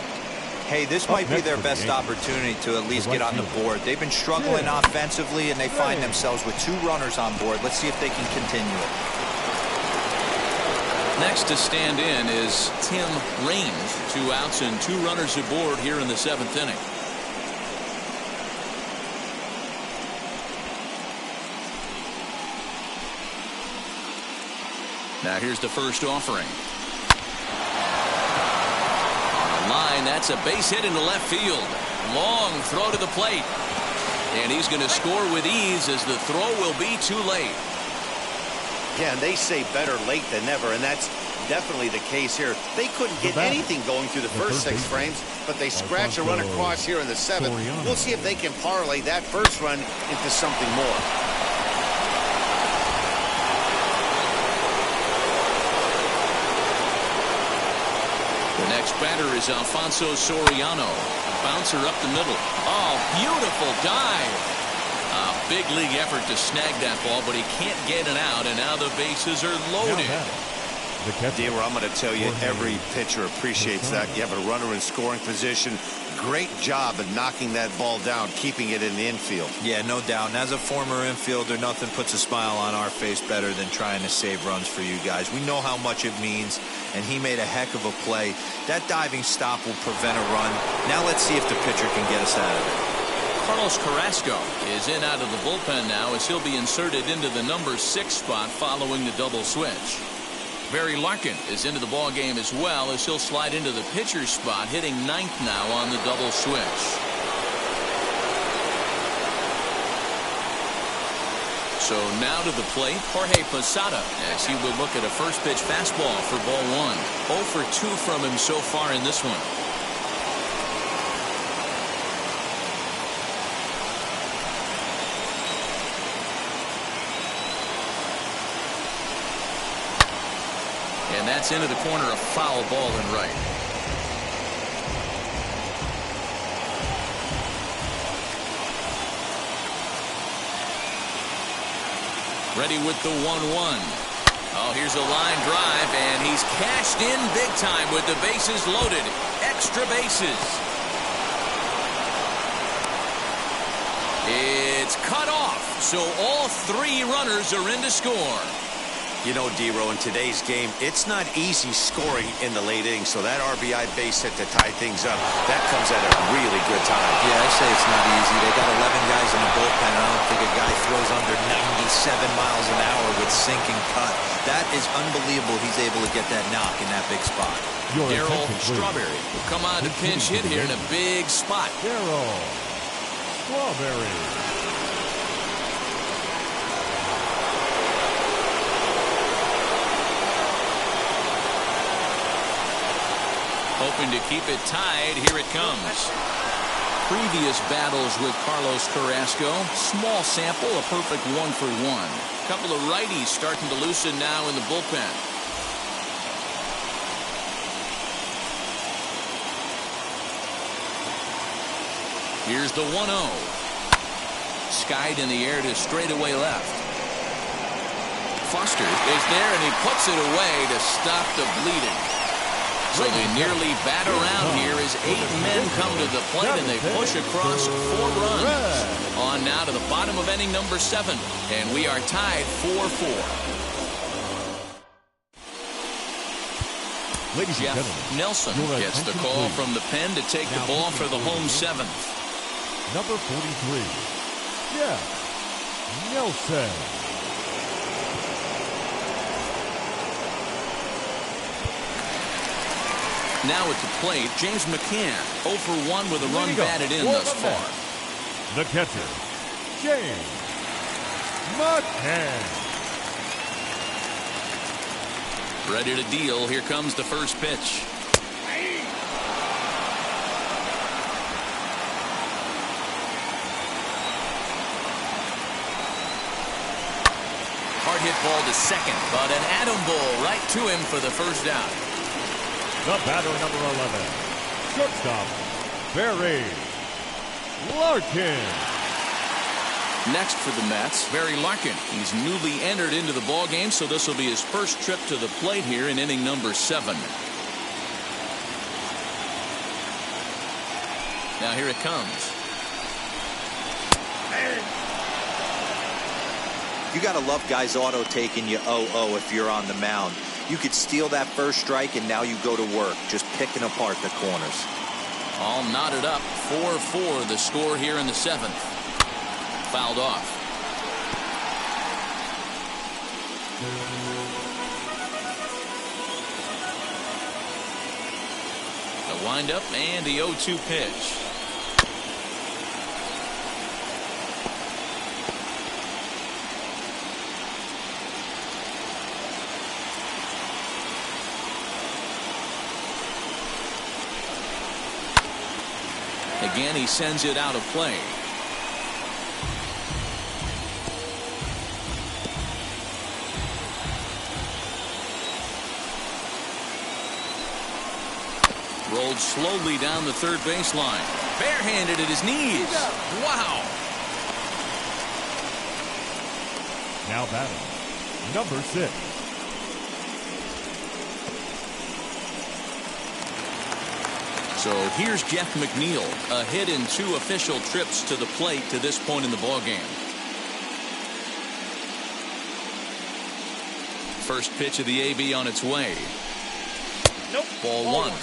Hey, this might be their best opportunity to at least get on the board. They've been struggling offensively, and they find themselves with 2 runners on board. Let's see if they can continue it. Next to stand in is Tim Raynes. 2 outs and 2 runners aboard here in the 7th inning. Now here's the first offering. Line, that's a base hit into left field. Long throw to the plate, and he's going to score with ease as the throw will be too late. Yeah, and they say better late than never, and that's definitely the case here. They couldn't get anything going through the first 6 frames, but they scratch a run across here in the 7th. We'll see if they can parlay that first run into something more. The next batter is Alfonso Soriano. A bouncer up the middle. Oh, beautiful dive. A big league effort to snag that ball, but he can't get it out, and now the bases are loaded. Dealer, I'm going to tell you, every pitcher appreciates that. You have a runner in scoring position. Great job of knocking that ball down, keeping it in the infield. Yeah, no doubt. And as a former infielder, nothing puts a smile on our face better than trying to save runs for you guys. We know how much it means, and he made a heck of a play. That diving stop will prevent a run. Now let's see if the pitcher can get us out of it. Carlos Carrasco is in out of the bullpen now as he'll be inserted into the number 6 spot following the double switch. Barry Larkin is into the ball game as well as he'll slide into the pitcher's spot, hitting 9th now on the double switch. So now to the plate, Jorge Posada, as he will look at a first pitch fastball for ball 1. 0 for 2 from him so far in this one. And that's into the corner, a foul ball and right. Ready with the 1-1. Oh, here's a line drive, and he's cashed in big time with the bases loaded. Extra bases. It's cut off, so all 3 runners are in to score. You know, D-Row, in today's game, it's not easy scoring in the late innings, so that RBI base hit to tie things up, that comes at a really good time. Yeah, I say it's not easy. They got 11 guys in the bullpen. I don't think a guy throws under 97 miles an hour with sinking cut. That is unbelievable. He's able to get that knock in that big spot. Darryl Strawberry will come on to pinch hit here in a big spot. Darryl Strawberry. Hoping to keep it tied. Here it comes. Previous battles with Carlos Carrasco. Small sample, a perfect 1 for 1. Couple of righties starting to loosen now in the bullpen. Here's the 1-0. Skied in the air to straightaway left. Foster is there, and he puts it away to stop the bleeding. So they nearly bat around here as 8 men come to the plate, and they push across 4 runs. On now to the bottom of inning number 7, and we are tied 4-4. Ladies and Jeff gentlemen, Nelson gets the call from the pen to take the ball for the home 7th. Number 43, Jeff Nelson. Now at the plate, James McCann, 0 for 1 with a run batted in thus far. The catcher, James McCann. Ready to deal. Here comes the first pitch. Hard hit ball to second, but an atom ball right to him for the first out. The batter, number 11, shortstop, Barry Larkin. Next for the Mets, Barry Larkin. He's newly entered into the ballgame, so this will be his first trip to the plate here in inning number 7. Now here it comes. You got to love guys auto taking you 0-0 if you're on the mound. You could steal that first strike, and now you go to work, just picking apart the corners. All knotted up. 4-4 the score here in the 7th. Fouled off. The windup and the 0-2 pitch. Again, he sends it out of play. Rolled slowly down the third baseline. Barehanded at his knees. Wow. Now batting, number 6. So here's Jeff McNeil, a hit in 2 official trips to the plate to this point in the ballgame. First pitch of the AB on its way. Nope. Ball 1.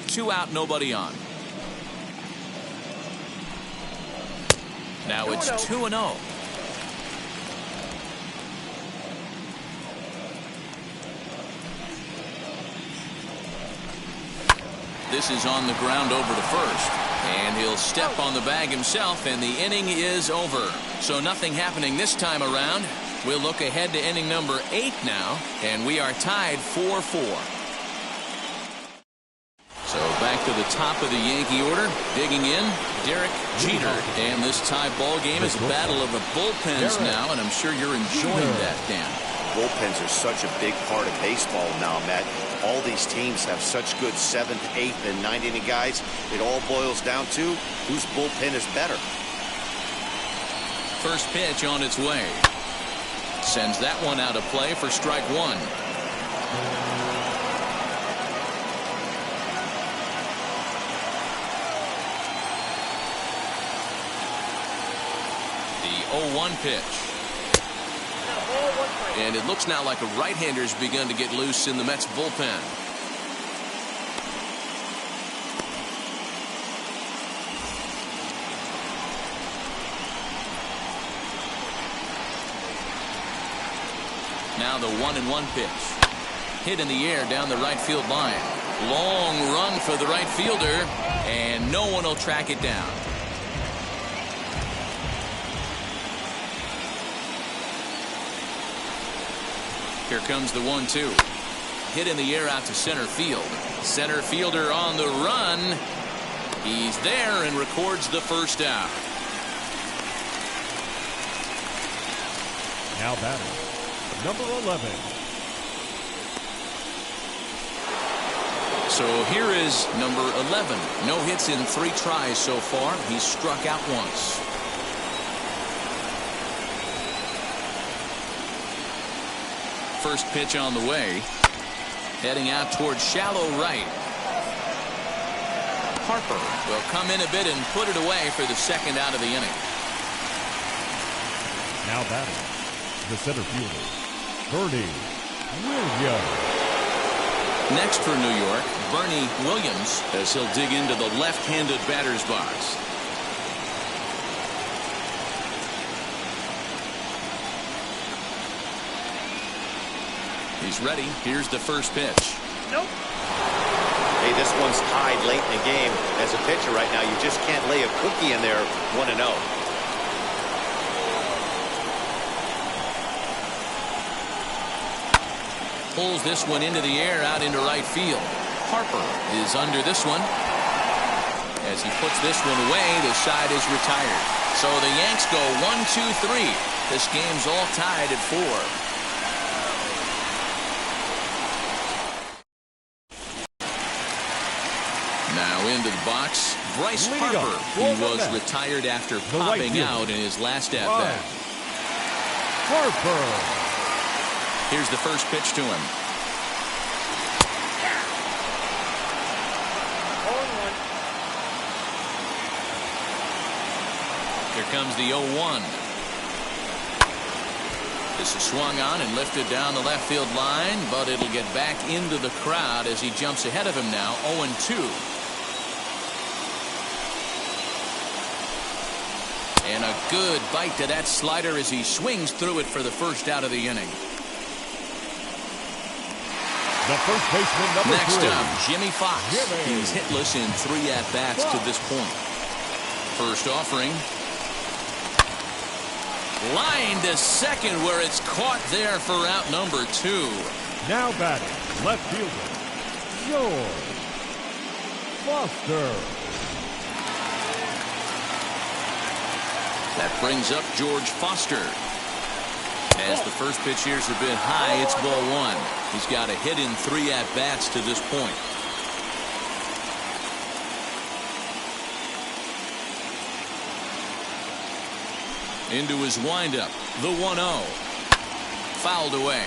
Two out, nobody on. Now it's 2-0. This is on the ground over to first. And he'll step on the bag himself, and the inning is over. So nothing happening this time around. We'll look ahead to inning number 8 now, and we are tied 4-4. So back to the top of the Yankee order, digging in, Derek Jeter. And this tie ball game is a battle of the bullpens now, and I'm sure you're enjoying that, Dan. Bullpens are such a big part of baseball now, Matt. All these teams have such good 7th, 8th, and 9th inning guys. It all boils down to whose bullpen is better. First pitch on its way. Sends that one out of play for strike 1. The 0-1 pitch. And it looks now like a right-hander's begun to get loose in the Mets bullpen. Now the 1-1 pitch. Hit in the air down the right field line. Long run for the right fielder, and no one will track it down. Here comes the 1-2. Hit in the air out to center field. Center fielder on the run. He's there and records the first out. Now batting, number 11. So here is number 11. No hits in 3 tries so far. He's struck out once. First pitch on the way. Heading out towards shallow right. Harper will come in a bit and put it away for the second out of the inning. Now batting, the center fielder, Bernie Williams. Next for New York, Bernie Williams, as he'll dig into the left-handed batter's box. He's ready. Here's the first pitch. Nope. Hey, this one's tied late in the game. As a pitcher right now, you just can't lay a cookie in there 1-0. Pulls this one into the air out into right field. Harper is under this one. As he puts this one away, the side is retired. So the Yanks go 1-2-3. This game's all tied at 4. Now into the box, Bryce Harper. He was retired after popping out in his last at-bat. Harper. Here's the first pitch to him. 0-1. Here comes the 0-1. This is swung on and lifted down the left field line, but it'll get back into the crowd as he jumps ahead of him now, 0-2. And a good bite to that slider as he swings through it for the first out of the inning. The first baseman, number 3. Next up, Jimmy Fox. He's hitless in 3 at-bats to this point. First offering. Line to second where it's caught there for out number 2. Now batting, left fielder, George Foster. That brings up George Foster. As the first pitch here's a bit high, it's ball 1. He's got a hit in 3 at-bats to this point. Into his windup, the 1-0. Fouled away.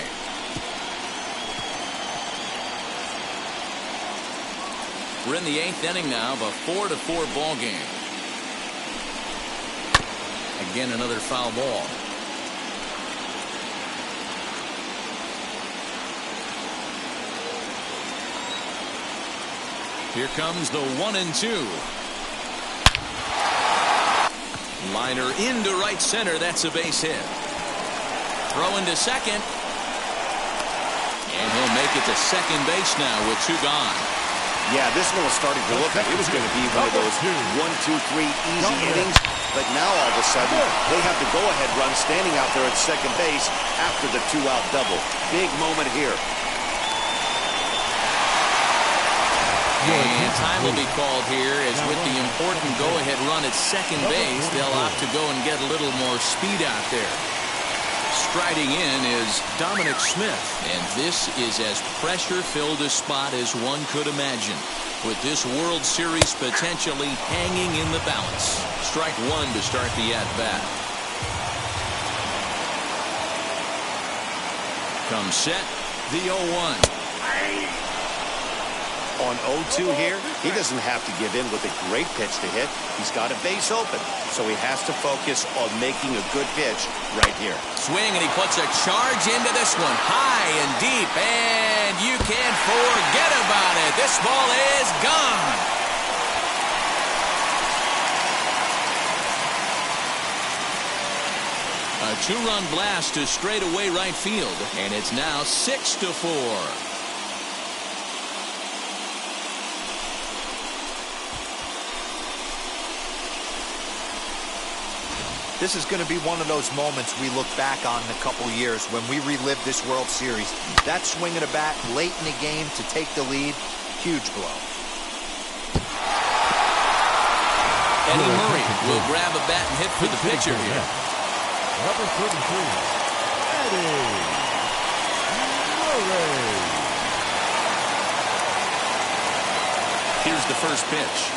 We're in the 8th inning now of a 4-4 ball game. Again, another foul ball. Here comes the 1-2. Liner into right center. That's a base hit. Throw into second. And he'll make it to second base now with 2 gone. Yeah, this one was starting to look like it was going to be one of those 1-2-3 easy innings. But now all of a sudden, they have the go-ahead run standing out there at second base after the 2-out double. Big moment here. And time will be called here as with the important go-ahead run at second base, they'll opt to go and get a little more speed out there. Striding in is Dominick Smith, and this is as pressure-filled a spot as one could imagine, with this World Series potentially hanging in the balance. Strike 1 to start the at-bat. Comes set, the 0-1. On 0-2 here, he doesn't have to give in with a great pitch to hit. He's got a base open, so he has to focus on making a good pitch right here. Swing, and he puts a charge into this one, high and deep, and you can't forget about it. This ball is gone. A 2-run blast to straightaway right field, and it's now 6-4. This is going to be one of those moments we look back on in a couple years when we relive this World Series. That swing of the bat late in the game to take the lead, huge blow. Eddie Murray will grab a bat and hit for the pitcher here. Number 33, Eddie Murray. Here's the first pitch.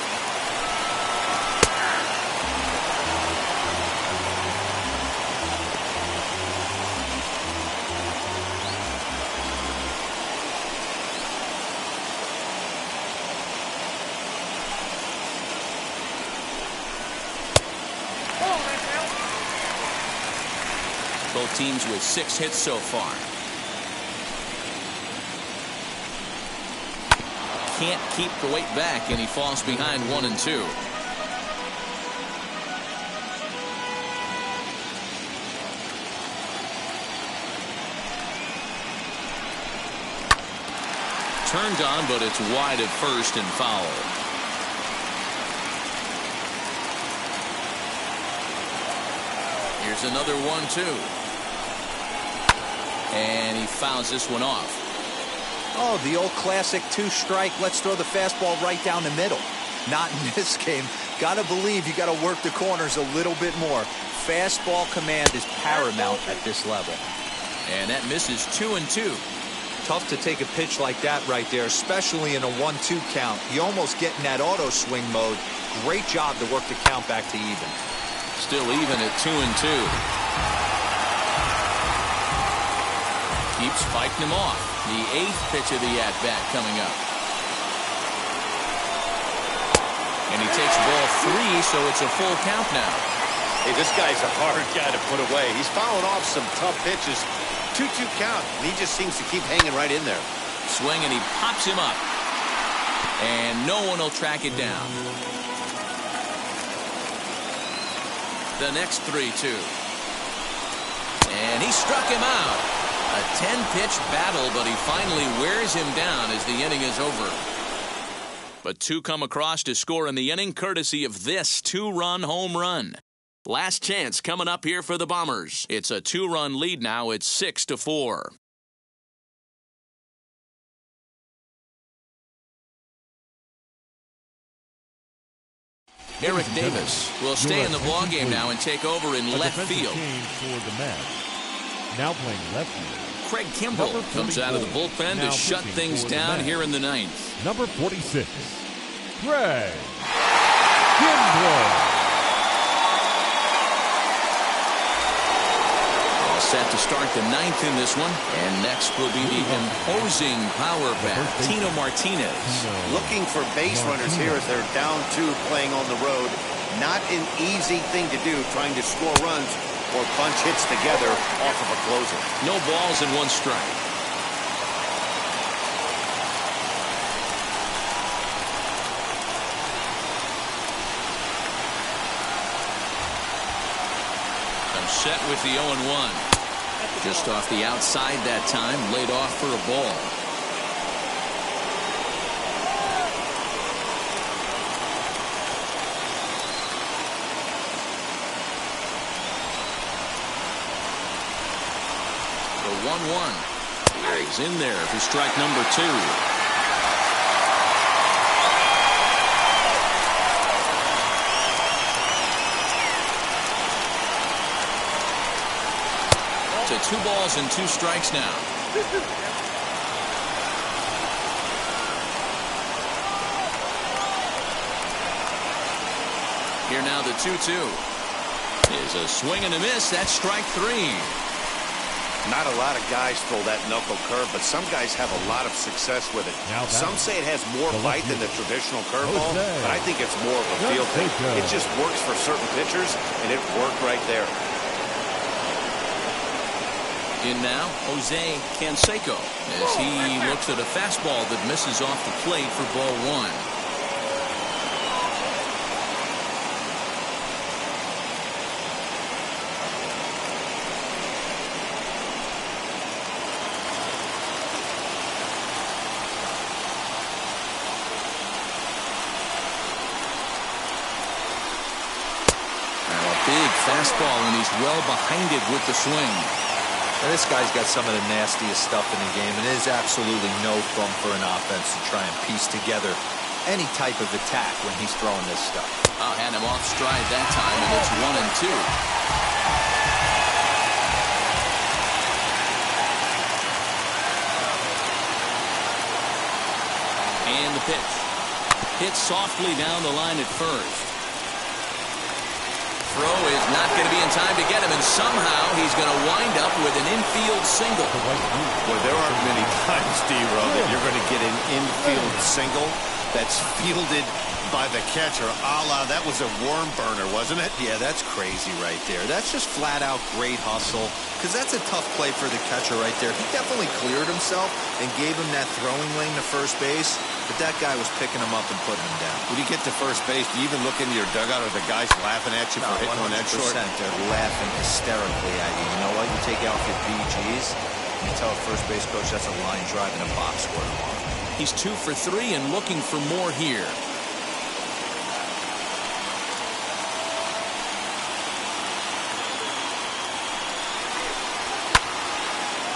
Both teams with 6 hits so far. Can't keep the weight back, and he falls behind 1-2. Turned on, but it's wide at first and foul. Here's another 1-2. And he fouls this one off. Oh, the old classic 2-strike. Let's throw the fastball right down the middle. Not in this game. Got to believe you got to work the corners a little bit more. Fastball command is paramount at this level. And that misses 2-2. Tough to take a pitch like that right there, especially in a 1-2 count. You almost get in that auto swing mode. Great job to work the count back to even. Still even at 2-2. Keeps fighting him off. The 8th pitch of the at-bat coming up. And he takes ball 3, so it's a full count now. Hey, this guy's a hard guy to put away. He's fouling off some tough pitches. 2-2 count, and he just seems to keep hanging right in there. Swing, and he pops him up. And no one will track it down. The next 3-2. And he struck him out. A 10-pitch battle, but he finally wears him down as the inning is over. But 2 come across to score in the inning, courtesy of this 2-run home run. Last chance coming up here for the Bombers. It's a 2-run lead now. It's 6-4. Eric Davis will stay in the ballgame now and take over in left field. For the Mets. Now playing left field. Craig Kimbrell comes out of the bullpen to shut things down here in the 9th. Number 46, Craig Kimbrell. set to start the 9th in this one. And next will be the imposing power bat, Tino Martinez. Looking for base runners here as they're down 2 playing on the road. Not an easy thing to do, trying to score runs or bunch hits together off of a closer. No balls and 1 strike. Set with the 0-1. Just off the outside that time, laid off for a ball. The 1-1. He's in there for strike number 2. To 2 balls and 2 strikes now. Here now the 2-2 is a swing and a miss. That's strike 3. Not a lot of guys throw that knuckle curve, but some guys have a lot of success with it. Some say it has more bite than the traditional curveball, but I think it's more of a feel thing. It just works for certain pitchers, and it worked right there. In now, Jose Canseco, as he looks at a fastball that misses off the plate for ball 1. Now a big fastball, and he's well behind it with the swing. Now this guy's got some of the nastiest stuff in the game, and it is absolutely no fun for an offense to try and piece together any type of attack when he's throwing this stuff. I'll hand him off stride that time, and it's 1-2. And the pitch. Hit softly down the line at first. Throw is not going to be in time to get him, and somehow he's going to wind up with an infield single. Well, there aren't many times, D-Row, that you're going to get an infield single that's fielded by the catcher. That was a worm burner, wasn't it? Yeah, that's crazy right there. That's just flat out great hustle, because that's a tough play for the catcher right there. He definitely cleared himself and gave him that throwing lane to first base, but that guy was picking him up and putting him down. When you get to first base, do you even look into your dugout? Are the guys laughing at you for hitting on that short? They're laughing hysterically at you. You know what? You take out your BGs, and you tell a first base coach that's a line drive in a box score tomorrow. He's 2 for 3 and looking for more here.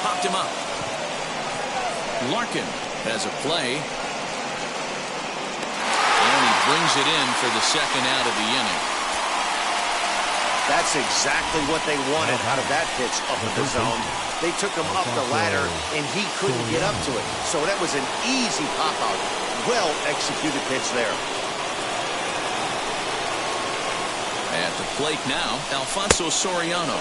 Popped him up. Larkin has a play. And he brings it in for the second out of the inning. That's exactly what they wanted out of that pitch up in the zone. They took him up the ladder, and he couldn't get up to it. So that was an easy pop-out. Well-executed pitch there. At the plate now, Alfonso Soriano,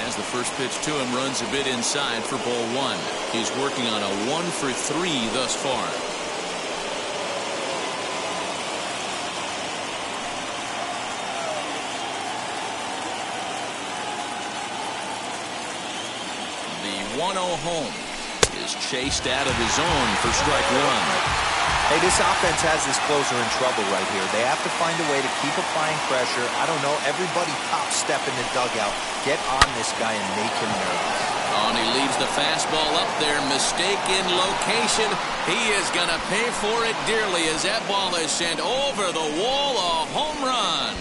as the first pitch to him runs a bit inside for ball 1. He's working on a 1 for 3 thus far. The 1-0 home is chased out of the zone for strike 1. Hey, this offense has this closer in trouble right here. They have to find a way to keep applying pressure. I don't know. Everybody pop step in the dugout. Get on this guy and make him nervous. Oh, and he leaves the fastball up there. Mistaken location. He is going to pay for it dearly as that ball is sent over the wall. A home run.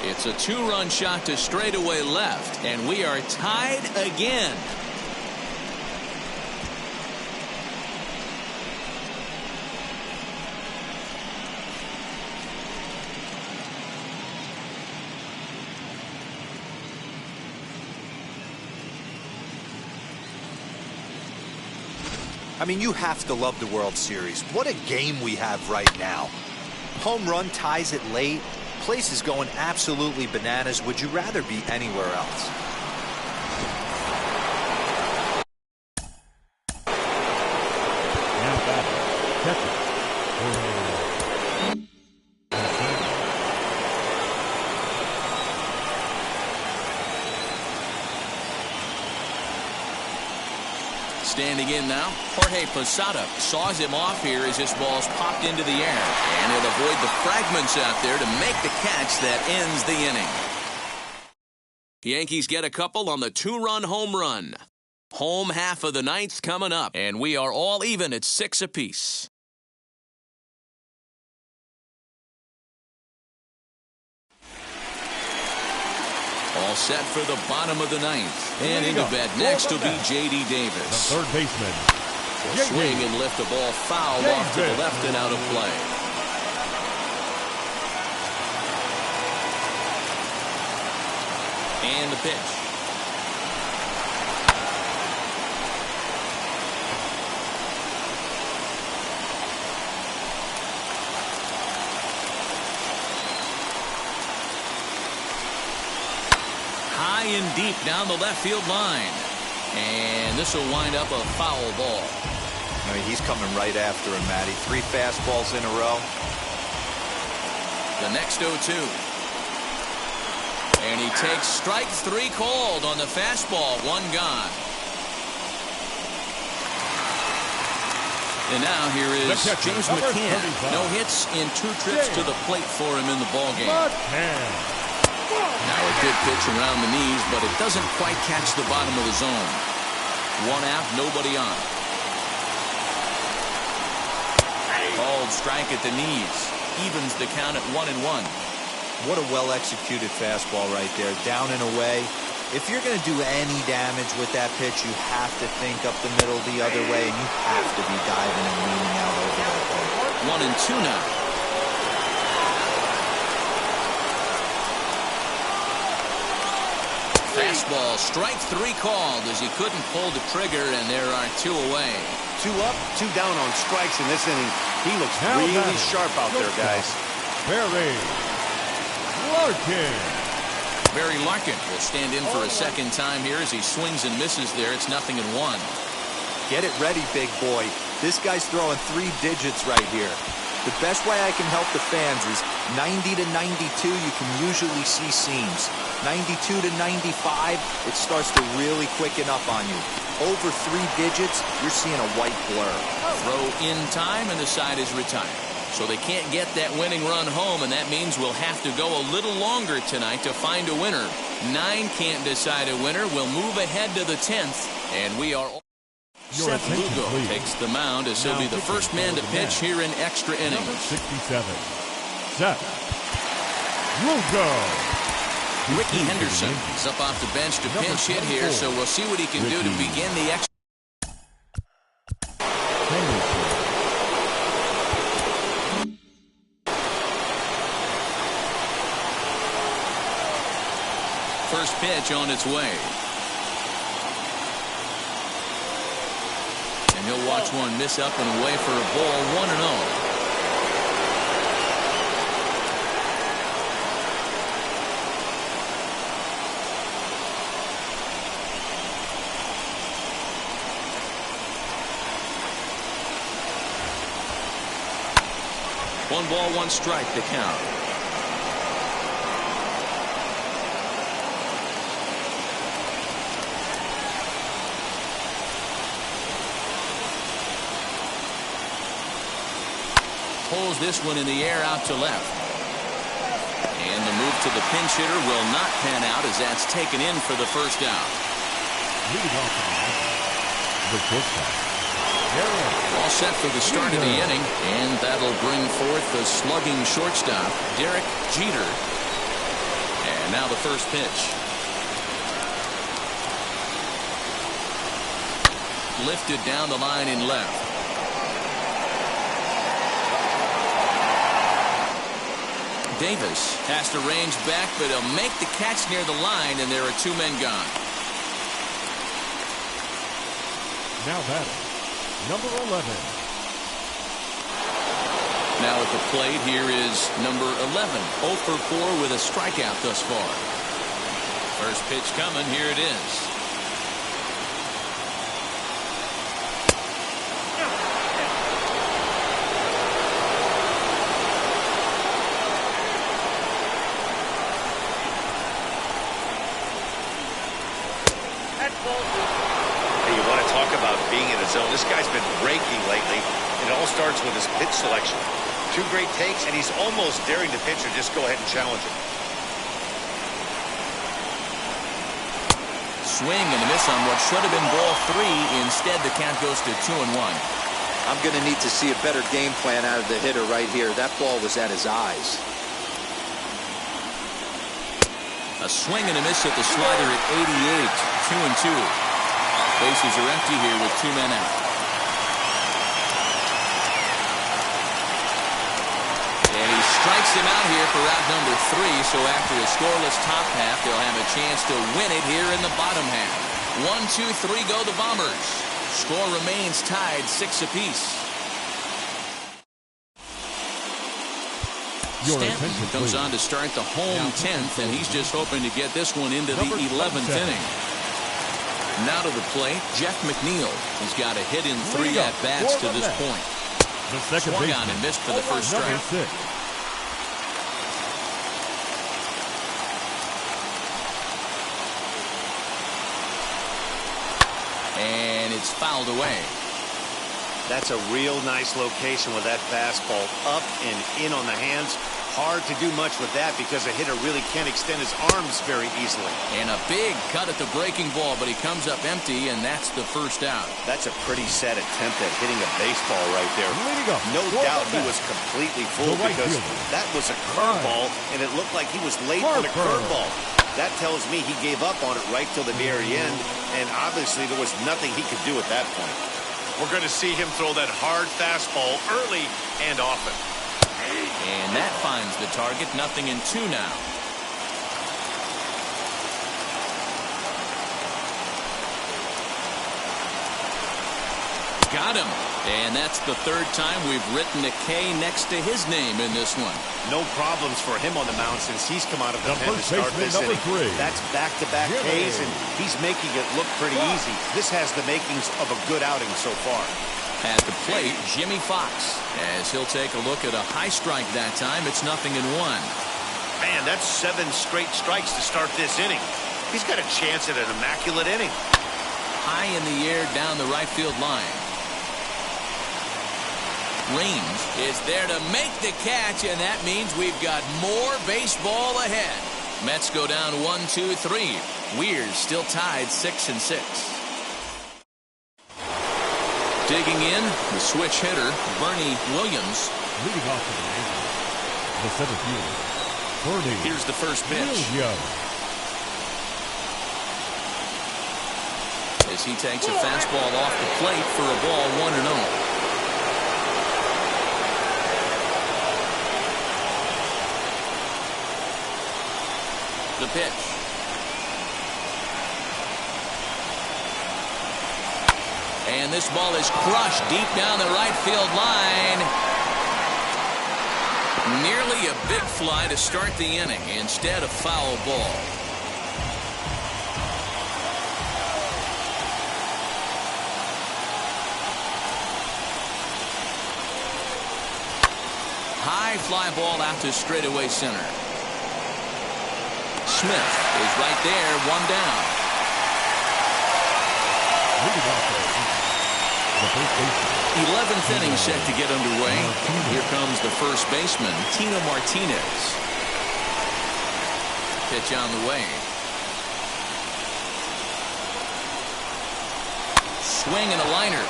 It's a 2-run shot to straightaway left, and we are tied again. I mean, you have to love the World Series. What a game we have right now. Home run ties it late. place is going absolutely bananas. Would you rather be anywhere else? Now batting, catcher, Standing in now, Jorge Posada saws him off here as this ball's popped into the air. And he'll avoid the fragments out there to make the catch that ends the inning. Yankees get a couple on the two-run home run. Home half of the ninth coming up, and we are all even at 6 apiece. All set for the bottom of the ninth. And into bat next will be J.D. Davis. the third baseman. Will swing and lift the ball foul off to the left and out of play. And the pitch. High and deep down the left field line. And this will wind up a foul ball. I mean, he's coming right after him, Matty. 3 fastballs in a row. The next 0-2. And he takes strike 3 called on the fastball. 1 gone. And now here is James McCann. No hits in 2 trips to the plate for him in the ballgame. Now a good pitch around the knees, but it doesn't quite catch the bottom of the zone. 1 out, nobody on. Called strike at the knees. Evens the count at 1-1. What a well-executed fastball right there. Down and away. If you're going to do any damage with that pitch, you have to think up the middle the other way, and you have to be diving and leaning out over that ball. 1-2 now. Fastball, strike 3 called as he couldn't pull the trigger, and there are 2 away. 2 up, 2 down on strikes in this inning. He looks really sharp out there, guys. Barry Larkin. Barry Larkin will stand in for a second time here as he swings and misses there. It's 0-1. Get it ready, big boy. This guy's throwing 3 digits right here. The best way I can help the fans is 90 to 92, you can usually see seams. 92 to 95, it starts to really quicken up on you. Over 3 digits, you're seeing a white blur. Throw in time, and the side is retired. So they can't get that winning run home, and that means we'll have to go a little longer tonight to find a winner. 9 can't decide a winner. We'll move ahead to the 10th, and we are... Seth Lugo takes the mound as he'll be the first man to pitch here in extra innings. 67. Seth Lugo. Ricky Henderson is up off the bench to pinch hit here, so we'll see what he can do to begin the extra. First pitch on its way. And he'll watch one miss up and away for a ball. 1-0. One ball, 1 strike to count. Pulls this one in the air out to left. And the move to the pinch hitter will not pan out as that's taken in for the first out. Leading off the shortstop. All set for the start of the inning, and that'll bring forth the slugging shortstop, Derek Jeter. And now the first pitch. Lifted down the line in left. Davis has to range back, but he'll make the catch near the line, and there are 2 men gone. Now batting, number 11. Now at the plate, here is number 11. 0 for 4 with a strikeout thus far. First pitch coming. Here it is. Hey, you want to talk about being in a zone? This guy's been raking lately. It all starts with his pitch selection. 2 great takes, and he's almost daring the pitcher just go ahead and challenge him. Swing and a miss on what should have been ball 3. Instead, the count goes to 2-1. I'm going to need to see a better game plan out of the hitter right here. That ball was at his eyes. A swing and a miss at the slider at 88. 2-2. Bases are empty here with 2 men out. And he strikes him out here for out number 3. So after a scoreless top half, they'll have a chance to win it here in the bottom half. 1, 2, 3 go the Bombers. Score remains tied 6 apiece. Stanton comes on to start the home 10th, and he's just hoping to get this one into the 11th inning. Now to the plate, Jeff McNeal. He's got a hit in 3 at-bats to this point. Swung on and missed for the first strike. And it's fouled away. That's a real nice location with that fastball up and in on the hands. Hard to do much with that because a hitter really can't extend his arms very easily. And a big cut at the breaking ball, but he comes up empty, and that's the first out. That's a pretty sad attempt at hitting a baseball right there. No doubt he was completely fooled because that was a curveball, and it looked like he was late on a curveball. That tells me he gave up on it right till the very end, and obviously there was nothing he could do at that point. We're going to see him throw that hard fastball early and often. And that finds the target. 0-2 now. Got him. And that's the 3rd time we've written a K next to his name in this one. No problems for him on the mound since he's come out of the pen to start this inning. That's back-to-back Ks, and he's making it look pretty easy. This has the makings of a good outing so far. At the plate, Jimmy Fox, as he'll take a look at a high strike that time. It's 0-1. Man, that's 7 straight strikes to start this inning. He's got a chance at an immaculate inning. High in the air down the right field line. Raynes is there to make the catch, and that means we've got more baseball ahead. Mets go down 1-2-3. Weir's still tied 6-6. Digging in, the switch hitter, Bernie Williams. Leading off to the Yankees, the center fielder, Bernie. Here's the first pitch. As he takes a fastball off the plate for a ball 1-0. The pitch. And this ball is crushed deep down the right field line. Nearly a big fly to start the inning. Instead, a foul ball. High fly ball out to straightaway center. Smith is right there, 1 down. 11th inning set to get underway. Here comes the first baseman, Tino Martinez. Pitch on the way. Swing and a liner.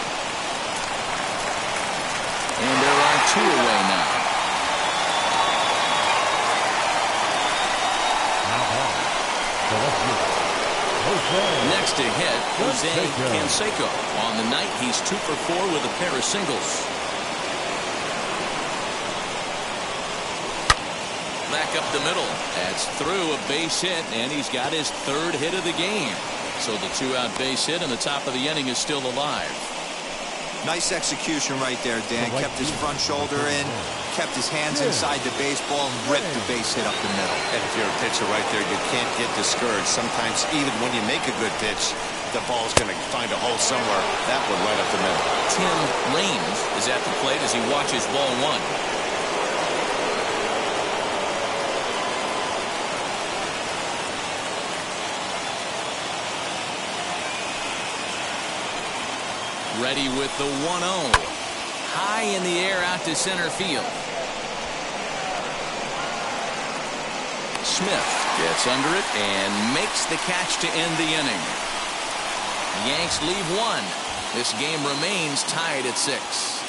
And there are 2 away now. Next to hit, Canseco. On the night, he's 2 for 4 with a pair of singles. Back up the middle. That's through, a base hit, and he's got his 3rd hit of the game. So the 2-out base hit, and the top of the inning is still alive. Nice execution right there, Dan. Kept his front shoulder in, kept his hands inside the baseball, and ripped the base hit up the middle. And if you're a pitcher right there, you can't get discouraged. Sometimes even when you make a good pitch, the ball's going to find a hole somewhere. That one right up the middle. Tim Raynes is at the plate as he watches ball one. Ready with the 1-0. High in the air out to center field. Smith gets under it and makes the catch to end the inning. Yanks leave one. This game remains tied at 6.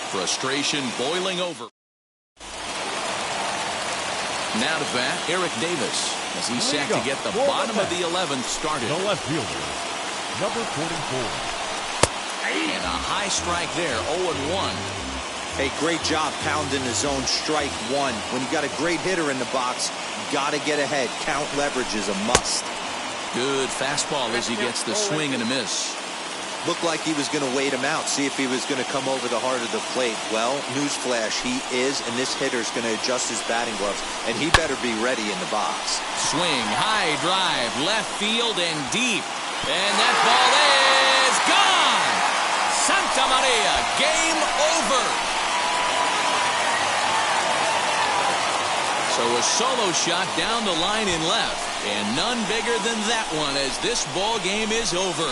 Frustration boiling over. Now to bat, Eric Davis as he's set to get the bottom of the 11th started. The left fielder, number 44. And a high strike there, 0-1. Hey, great job pounding the zone strike one. When you got a great hitter in the box, got to get ahead. Count leverage is a must. Good fastball as he gets the swing and a miss. Looked like he was going to wait him out, see if he was going to come over the heart of the plate. Well, newsflash, he is, and this hitter's going to adjust his batting gloves, and he better be ready in the box. Swing, high drive, left field and deep. And that ball is gone! Santa Maria, game over. So a solo shot down the line in left, and none bigger than that one as this ball game is over.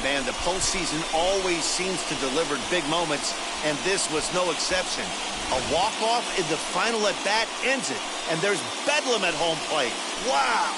Man, the postseason always seems to deliver big moments, and this was no exception. A walk-off in the final at-bat ends it, and there's bedlam at home plate. Wow!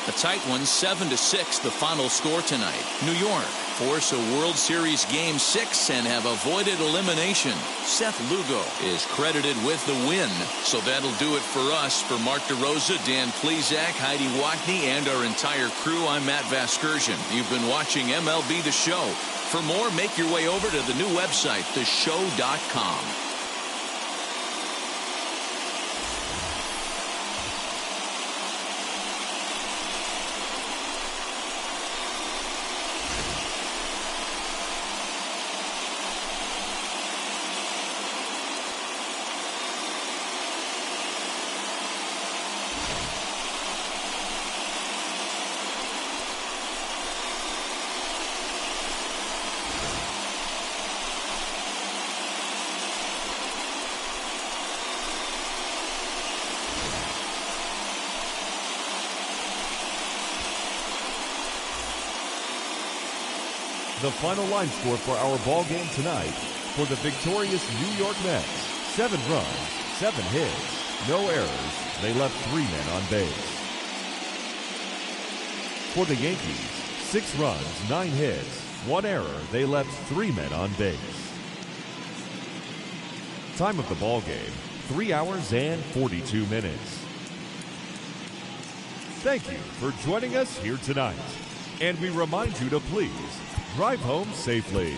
A tight one, 7-6, the final score tonight. New York force a World Series Game 6 and have avoided elimination. Seth Lugo is credited with the win. So that'll do it for us. For Mark DeRosa, Dan Plesac, Heidi Watney, and our entire crew, I'm Matt Vasgersian. You've been watching MLB The Show. For more, make your way over to the new website, theshow.com. The final line score for our ball game tonight for the victorious New York Mets: 7 runs, 7 hits, no errors. They left 3 men on base. For the Yankees, 6 runs, 9 hits, 1 error. They left 3 men on base. Time of the ball game, 3 hours and 42 minutes. Thank you for joining us here tonight. And we remind you to please drive home safely.